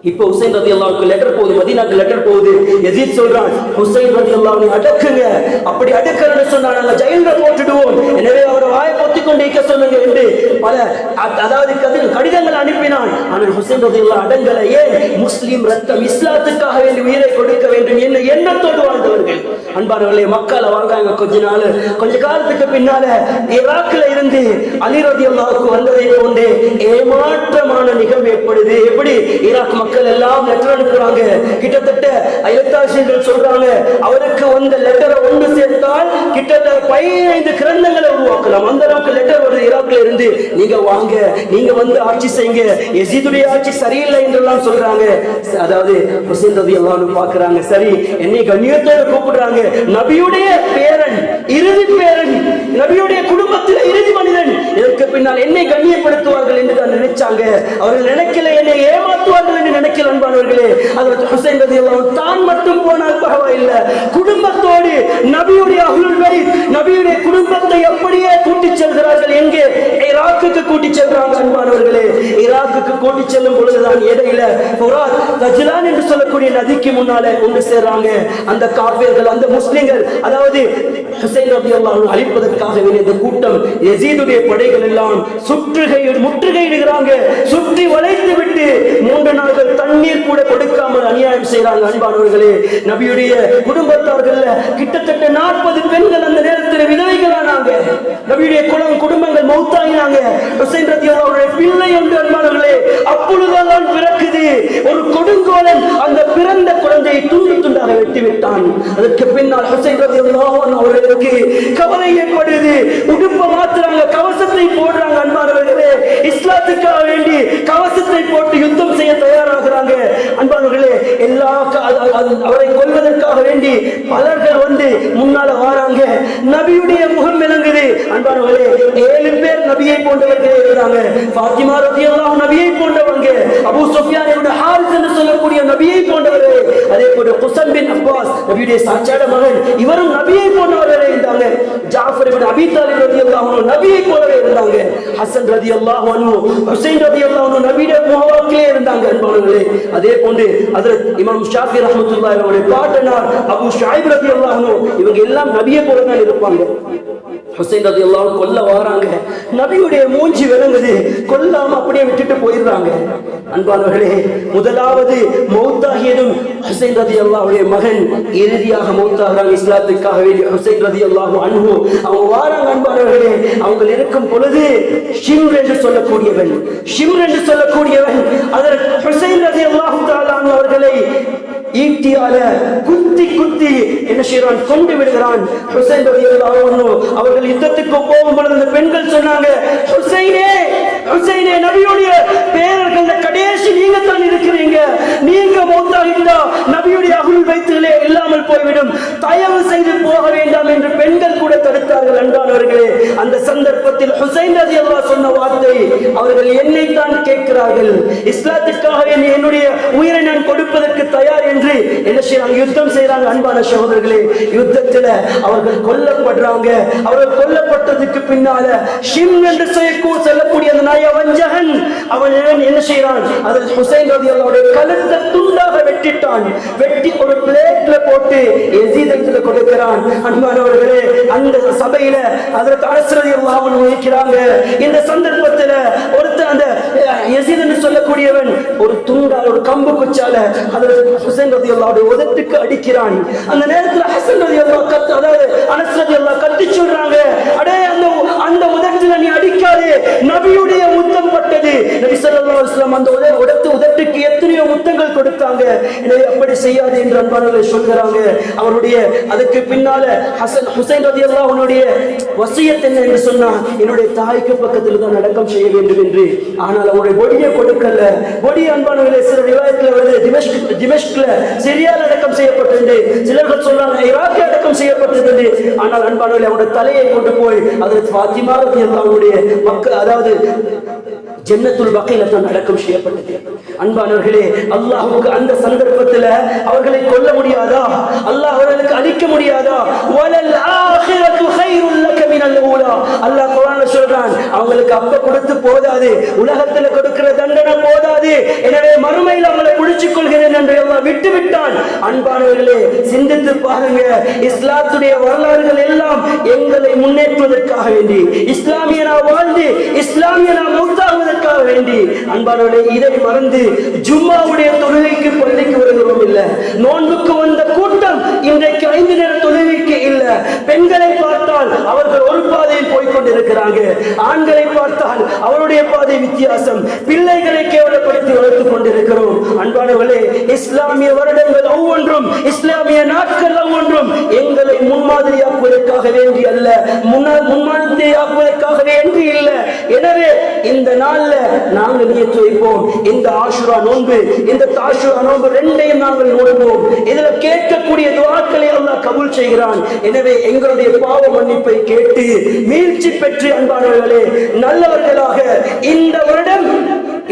இப்போ ஹுசைன் ரலியல்லாஹுக்கு லெட்டர் போகுது, மதீனாக்கு லெட்டர் போகுது. யசீத் சொல்றான், ஹுசைன் ரலியல்லாஹு அடக்குங்க, அப்படி அடக்கறன்னு சொன்னா நாங்க ஜெயில்ல போட்டுடுவோம், எனவே அவரை வாயை பொத்திக் கொண்டு இருக்க சொல்லுங்க என்று பல கடிதங்கள் அனுப்பினான். ஆனால் ஹுசைன் ரலியல்லாஹு அடங்கல. ஏன்? முஸ்லிம் ரத்தம், இஸ்லாத்துக்காக வேண்டி உயிரை கொடுக்க வேண்டும் என்ன எண்ணத்தோடு வாழ்ந்தவர்கள். அன்பானவர்களே, மக்களை வாழ்றாங்க. கொஞ்ச காலத்துக்கு பின்னால ஈராக்ல இருந்து அலி ரலியல்லாஹுக்கு வந்ததை போன்று ஏமாற்றமான நிகழ்வு ஏற்படுது. எப்படி? ஈராக் மக்கள் எல்லாம் லெட்டர் அனுப்புறாங்க. கிட்டத்தட்ட எழுத்தாசிரியர்கள் சொல்றாங்க, அவருக்கு வந்த லெட்டரை ஒன்று சேர்த்தால் கிட்டத்தட்ட 15 கிரந்தங்களை உருவாக்கலாம். அந்த அளவுக்கு லெட்டர் வருது ஈராக்ல இருந்து. நீங்க வாங்க, நீங்க வந்து ஆட்சி செய்யுங்க, யசீதுடைய ஆட்சி சரியில்லை என்றெல்லாம் சொல்றாங்க. அதாவது ஹுசைன் ரலியல்லாஹு பார்க்கறாங்க, சரி என்னை கண்ணியத்தோடு கூப்பிடுறாங்க, நபியுடைய பேரன், இறுதி பேரன், நபியுடைய குடும்பத்தில் இறுதி மனிதன், இதற்கு பின்னால் என்னை கண்ணியப்படுத்துவார்கள் என்று தான் நினைச்சாங்க. அவர்கள் நினைக்கல என்னை ஏமாற்றுவார்கள் என்று நினைக்கல. அன்பானவர்களே, ஹஜ்ரத் ஹுசைன் ரலியல்லாஹு தான் மட்டும் போனால் பரவாயில்லை, குடும்பத்தோடு நபியுடைய அஹ்லுல் பைத், நபியுடைய குடும்பத்தை அப்படியே கூட்டிச் செல்கிறார்கள். எங்கே? ஈராக்குக்கு கூட்டிச் செல்றாங்க. அன்பானவர்களே, ஈராக்குக்கு கூட்டிச் செல்லும் பொழுதுதான் இடையில ஃபுராத் தஜ்லான் என்று சொல்லக்கூடிய நதிக்கு முன்னாலே ஒன்று சேர்றாங்க. அந்த காஃபிர்கள், அந்த முஸ்லிம்கள், அதாவது ஹுசைன் ரலியல்லாஹு அழிப்பதற்காக இந்த கூட்டம் யசீதுடைய படைகள் எல்லாம் முற்றுகையிடுகிறாங்க. சுற்றி வளைத்து விட்டு 3 நாட்கள் தண்ணீர் கூட கொடுக்காமல் அநியாயம் செய்யறாங்க. அன்பானவர்களே, நபியுடைய குடும்பத்தார்கள் கிட்டத்தட்ட 40 பெண்கள் அந்த நேரத்தில் விதவைகளானாங்க. நபியுடைய குடும்பங்கள் மௌத்தாயினாங்க. ஹுசைன் ரலியல்லாஹு பிள்ளை என்று அன்பானவர்களே அப்பொழுதுதான் பிறக்குது ஒரு கொடுங்கோலன். அந்த பிறந்த குழந்தையை துண்டு துண்டாக வெட்டி விட்டான். அதற்கு பின்னால் ஹுசைன் ரலியல்லாஹு அவர்களுக்கு கவலை ஏற்படுது. உடுப்ப மாத்துறாங்க, கவசத்தை போடுறாங்க. அன்பானவர்களே, இஸ்லாத்துக்காக வேண்டி கவசத்தை போட்டு யுத்தம் செய்ய தயாராகிறாங்க. அன்பானவர்களே, அவரை கொல்வதற்காக வேண்டி பலர்கள் வந்து முன்னால வராங்க. நபியுடைய முகம் விளங்குது. அன்பானவர்களே, 7 பேர் நபியை போன்றவர்களே இருக்கிறாங்க. ஃபாத்திமா ரலியல்லாஹு நபியை போன்றவங்க, அபூ சுஃபியான் இப்னு ஹாரிஸ் என்று சொல்லக்கூடிய நபியை போன்றவர்கள், அதே போல குஸம் பின் அப்பாஸ் நபியுடைய சாச்சாட மகன், இவரும் நபியை போன்றவர்களே இருந்தாங்க. ஜாஃபர் இப்னு அபீ தாலிப் ரலியல்லாஹு நபியை போலவே இருந்தாங்க. இருந்தாங்க. ஹசன் ரலியல்லாஹு அன்ஹு, ஹுசைன் ரலியல்லாஹு அன்ஹு நபியுடைய முகவாக்கிலே இருந்தாங்க அன்பானவர்களே. அதே போன்று ஹஜ்ரத் இமாம் ஷாஃபி ரஹ்மத்துல்லாஹி அலைஹி பாட்டனார் அபூ ஷுஐப் ரலியல்லாஹு அன்ஹு இவங்க எல்லாம் நபியை போல தான் இருப்பாங்க. ஹுசைன் ரலியல்லாஹு அன்ஹு கொல்ல வராங்க, நபியுடைய மூஞ்சி விளங்குது, கொல்லாம அப்படியே விட்டுட்டு போயிடுறாங்க. அன்பானவர்களே, முதலாவது மௌத்தாகியதும் ஹுசைன் ரலியல்லாஹு அன்ஹுடைய மகன் இறுதியாக மௌத்தாகிறாங்க இஸ்லாத்துக்காக வேண்டி. ஹுசைன் ரலியல்லாஹு அன்ஹு அவங்க வாராங்க அன்பானவர்களே. அவங்க இருக்கும் பொழுது ஷிம்ர் என்று சொல்லக்கூடியவன் அதற்கு ஹுசைன் ரலியல்லாஹு தஆலா அன்ஹு அவர்களை ஈட்டியால குத்தி குத்தி என்ன செய்றான், கொண்டு விடுகிறான். ஹுசைன் ரலியல்லாஹு அன்ஹு அவர்கள் யுத்தத்துக்கு போகும் பொழுது அந்த பெண்கள் சொன்னாங்க, ஹுசைனே ஹுசைனே, நபியுடைய பேரர்கள் கடைசி நீங்க தான் இருக்கிறீங்க, நீங்க மௌத்தாகிட்டா நபியுடைய அகுல் வைத்துகளே இல்லாமல் போய்விடும், தயவு செய்து போக வேண்டாம் என்று பெண்கள் கூட தடுத்தார்கள். அன்பானவர்களே, அந்த சந்தர்ப்பத்தில் ஹுசைன் ரலியல்லாஹு சொன்ன வார்த்தை, அவர்கள் என்னை தான் கேட்கிறார்கள், இஸ்லாத்துக்காக என்னுடைய உயிரை நான் கொடுப்பதற்கு தயார் என்று என்ன செய்யறாங்க, யுத்தம் செய்யறாங்க. அன்பான சகோதரர்களே, யுத்தத்தில் அவர்கள் கொல்லப்படுறாங்க. அவர்கள் கொல்லப்பட்டதுக்கு பின்னால ஷிம் என்று சொல்லக்கூடிய அந்த நயவஞ்சகன் அவன் என்ன செய்யறான், அதில் ஹுசைன் ரலியல்லாஹு அன்ஹு கழுத்தை துண்டாக வெட்டிட்டான். வெட்டி ஒரு பிளேட்ல போட்டு யஸீதுக்கு கொடுக்கிறான். அன்பானவர்களே, அந்த சபையில ஹஜ்ரத் அனஸ் ரலியல்லாஹு அன்ஹு இருக்கிறாங்க. இந்த சந்தர்ப்பத்தில் ஒருத்தர் அந்த யஸீத் என்று சொல்லக்கூடியவன் ஒரு துண்டால் ஒரு கம்பு குச்சால ஹஜ்ரத் ஹுசைன் ரலியல்லாஹு அன்ஹு உதட்டுக்கு அடிக்கிறான். அந்த நேரத்தில் ஹசன் ரலியல்லாஹு அதாவது அனஸ் ரலியல்லாஹு கத்தி சொல்றாங்க, அடே அந்த உதட்டுல நீ அடிக்காதே, நபியுடைய முத்தம் பட்டது. நபி ஸல்லல்லாஹு அலைஹி வஸல்லம் அந்த உதட்டுக்கு எத்தனையோ முத்தங்கள் கொடுத்தாங்க, எனவே அப்படி செய்யாது என்று அன்பானவர்கள் சொல்கிறாங்க. அவருடைய அதுக்கு பின்னால ஹுசைன் ரலியல்லாஹு அன்ஹுடைய வசியத் என்ன என்று சொன்னா, என்னுடைய தாய்க்கு பக்கத்தில் தான் அடக்கம் செய்ய வேண்டும் என்று. ஆனால் அவருடைய பொடியை கொடுக்கல. பொடி அன்பானவர்களே சில ரிவாயத்தில் வருது திமஷ்க்ல சிரியாவில் அடக்கம் செய்யப்பட்டது, சிலர்கள் சொல்றாங்க ஈராக்கில் அடக்கம் செய்யப்பட்டது. ஆனால் அன்பானவர்களே, அவருடைய தலையை கொண்டு போய் ஹஜ்ரத் ஃபாத்திமா ரலியல்லாஹு அன்ஹுடைய மக்கள் அதாவது ஜன்னத்துல் பக்கீல தான் அடக்கம் செய்யப்பட்டது. அன்பானவர்களே, அல்லாஹ்வுக்கு அந்த சந்தர்ப்பத்தில் அவர்களை கொல்ல முடியாதா? அல்லாஹ் அவர்களுக்கு அளிக்க முடியாதா? வலல் ஆகிரத்து கைருல் லக மினல் ஊலா. அல்லாஹ் குர்ஆன்ல சொல்றான், அவங்களுக்கு அப்ப கொடுத்து போதாது, உலகத்தில் கொடுக்கிற தண்டனை போதாது, எனவே மறுமையில் அவங்களை குடிச்சுக் கொள்கிறேன் என்று அல்லாஹ் விட்டு விட்டான். அன்பானவர்களே, சிந்தித்து பாருங்க, இஸ்லாத்துடைய வரலாறுகள் எல்லாம் எங்களை முன்னேற்றுவதற்காக வேண்டி, இஸ்லாமியனா வாழ்ந்து இஸ்லாமியனா மௌத்தாகுவதற்காக வேண்டி. அன்பானவர்களே, இதை மறந்து ஜும்மாவுடைய தொழுகைக்கு பள்ளிக்கு வருகிறோம் இல்ல, நோன்புக்கு வந்த கூட்டம் இன்றைக்கு 5 நேர தொழுகைக்கு இல்ல. பெண்களை பார்த்தால் அவர்கள் ஒரு பாதையில் போய்கொண்டிருக்கிறாங்க, ஆண்களை பார்த்தால் அவருடைய பாதை வித்தியாசம். பிள்ளைகளை கேவலப்படுத்தி வளர்த்துக் கொண்டிருக்கிறோம். அன்பானவர்களே, இஸ்லாமிய வருடங்கள் ஒவ்வொன்றும், இஸ்லாமிய நாட்கள் ஒவ்வொன்றும் எங்களை முன்மாதிரியாக்குவதற்காக வேண்டி அல்ல, முன்மாதிரியாக்குவதற்காக வேண்டி இல்ல. எனவே இந்த நாள்ல நாங்கள் நியத்து வைப்போம், இந்த ஆஷுரா நோன்பு, இந்த தாஷுரா நோன்பு ரெண்டையும் நாங்கள் நோன்போம். இதுல கேட்கக்கூடிய துஆக்களை அல்லாஹ் கபூல் செய்கிறான். எனவே எங்களுடைய பாவ மன்னிப்பை கேட்டு மீழ்ச்சி பெற்று அன்பானவர்களே, நல்லவர்களாக இந்த வருடம்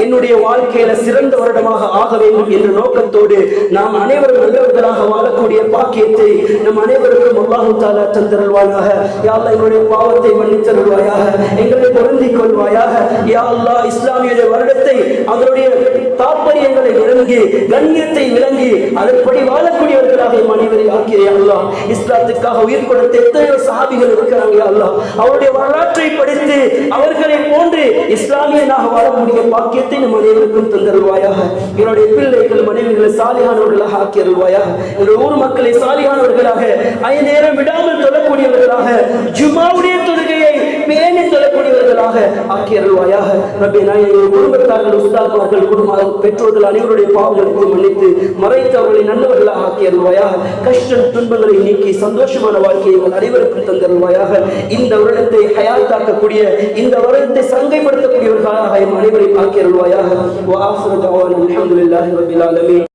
என்னுடைய வாழ்க்கையில சிறந்த வருடமாக ஆக வேண்டும் என்ற நோக்கத்தோடு நாம் அனைவரும் நல்லவர்களாக வாழக்கூடிய பாக்கியத்தை நம் அனைவருக்கும் அல்லாஹ் தஆலா தந்தருள்வாயாக. யா அல்லாஹ், எங்களுடைய பாவத்தை மன்னித்தருள்வாயாக, எங்களை பொருந்திக் கொள்வாயாக. யா அல்லாஹ், இஸ்லாமிய வருடத்தை அதனுடைய தாற்பயங்களை விளங்கி கண்ணியத்தை விளங்கி அதன்படி வாழக்கூடியவர்களாக அனைவரை ஆக்கிய அல்லாஹ். இஸ்லாத்துக்காக உயிர் கொடுத்த எத்தனையோ சஹாபிகள் இருக்கிறாங்க அல்லாஹ், அவருடைய வரலாற்றை படித்து அவர்களை போன்று இஸ்லாமியனாக வாழக்கூடிய பாக்கியத்தை நம் அனைவருக்கும் தந்தருள்வாயாக. என்னுடைய பிள்ளைகள் மனைவிகளை சாலிகானவர்களாக ஆக்கி அருள்வாயாக. என்னுடைய ஊர் மக்களை சாலிகானவர்களாக 5 நேரம் விடாமல் தொழக்கூடியவர்களாக, ஜும்மாவுடைய தொழுகையை பேணி தொழக்கூடியவர்களாக ஆக்கி அருள்வாயாக. ரப்பே, நான் எங்கள் குடும்பத்தார்கள், உஸ்தாத்மார்கள், குடும்ப பெற்றோர்கள் அனைவருடைய பாவங்களுக்கு மன்னித்து மறைத்தவர்களை நல்லவர்களாக ஆக்கி அருள்வாயாக. கஷ்ட துன்பங்களை நீக்கி சந்தோஷமான வாழ்க்கையை எங்கள் அனைவருக்கும் தந்தருள்வாயாக. இந்த வருடத்தை ஹயாத்தாக்கக்கூடிய, இந்த வருடத்தை சங்கைப்படுத்தக்கூடியவர்களாக அனைவரையும் ஆக்கி அருள்வாயாக. வஆஃபிரு தஅவானா அல்ஹம்துலில்லாஹி ரப்பில் ஆலமீன்.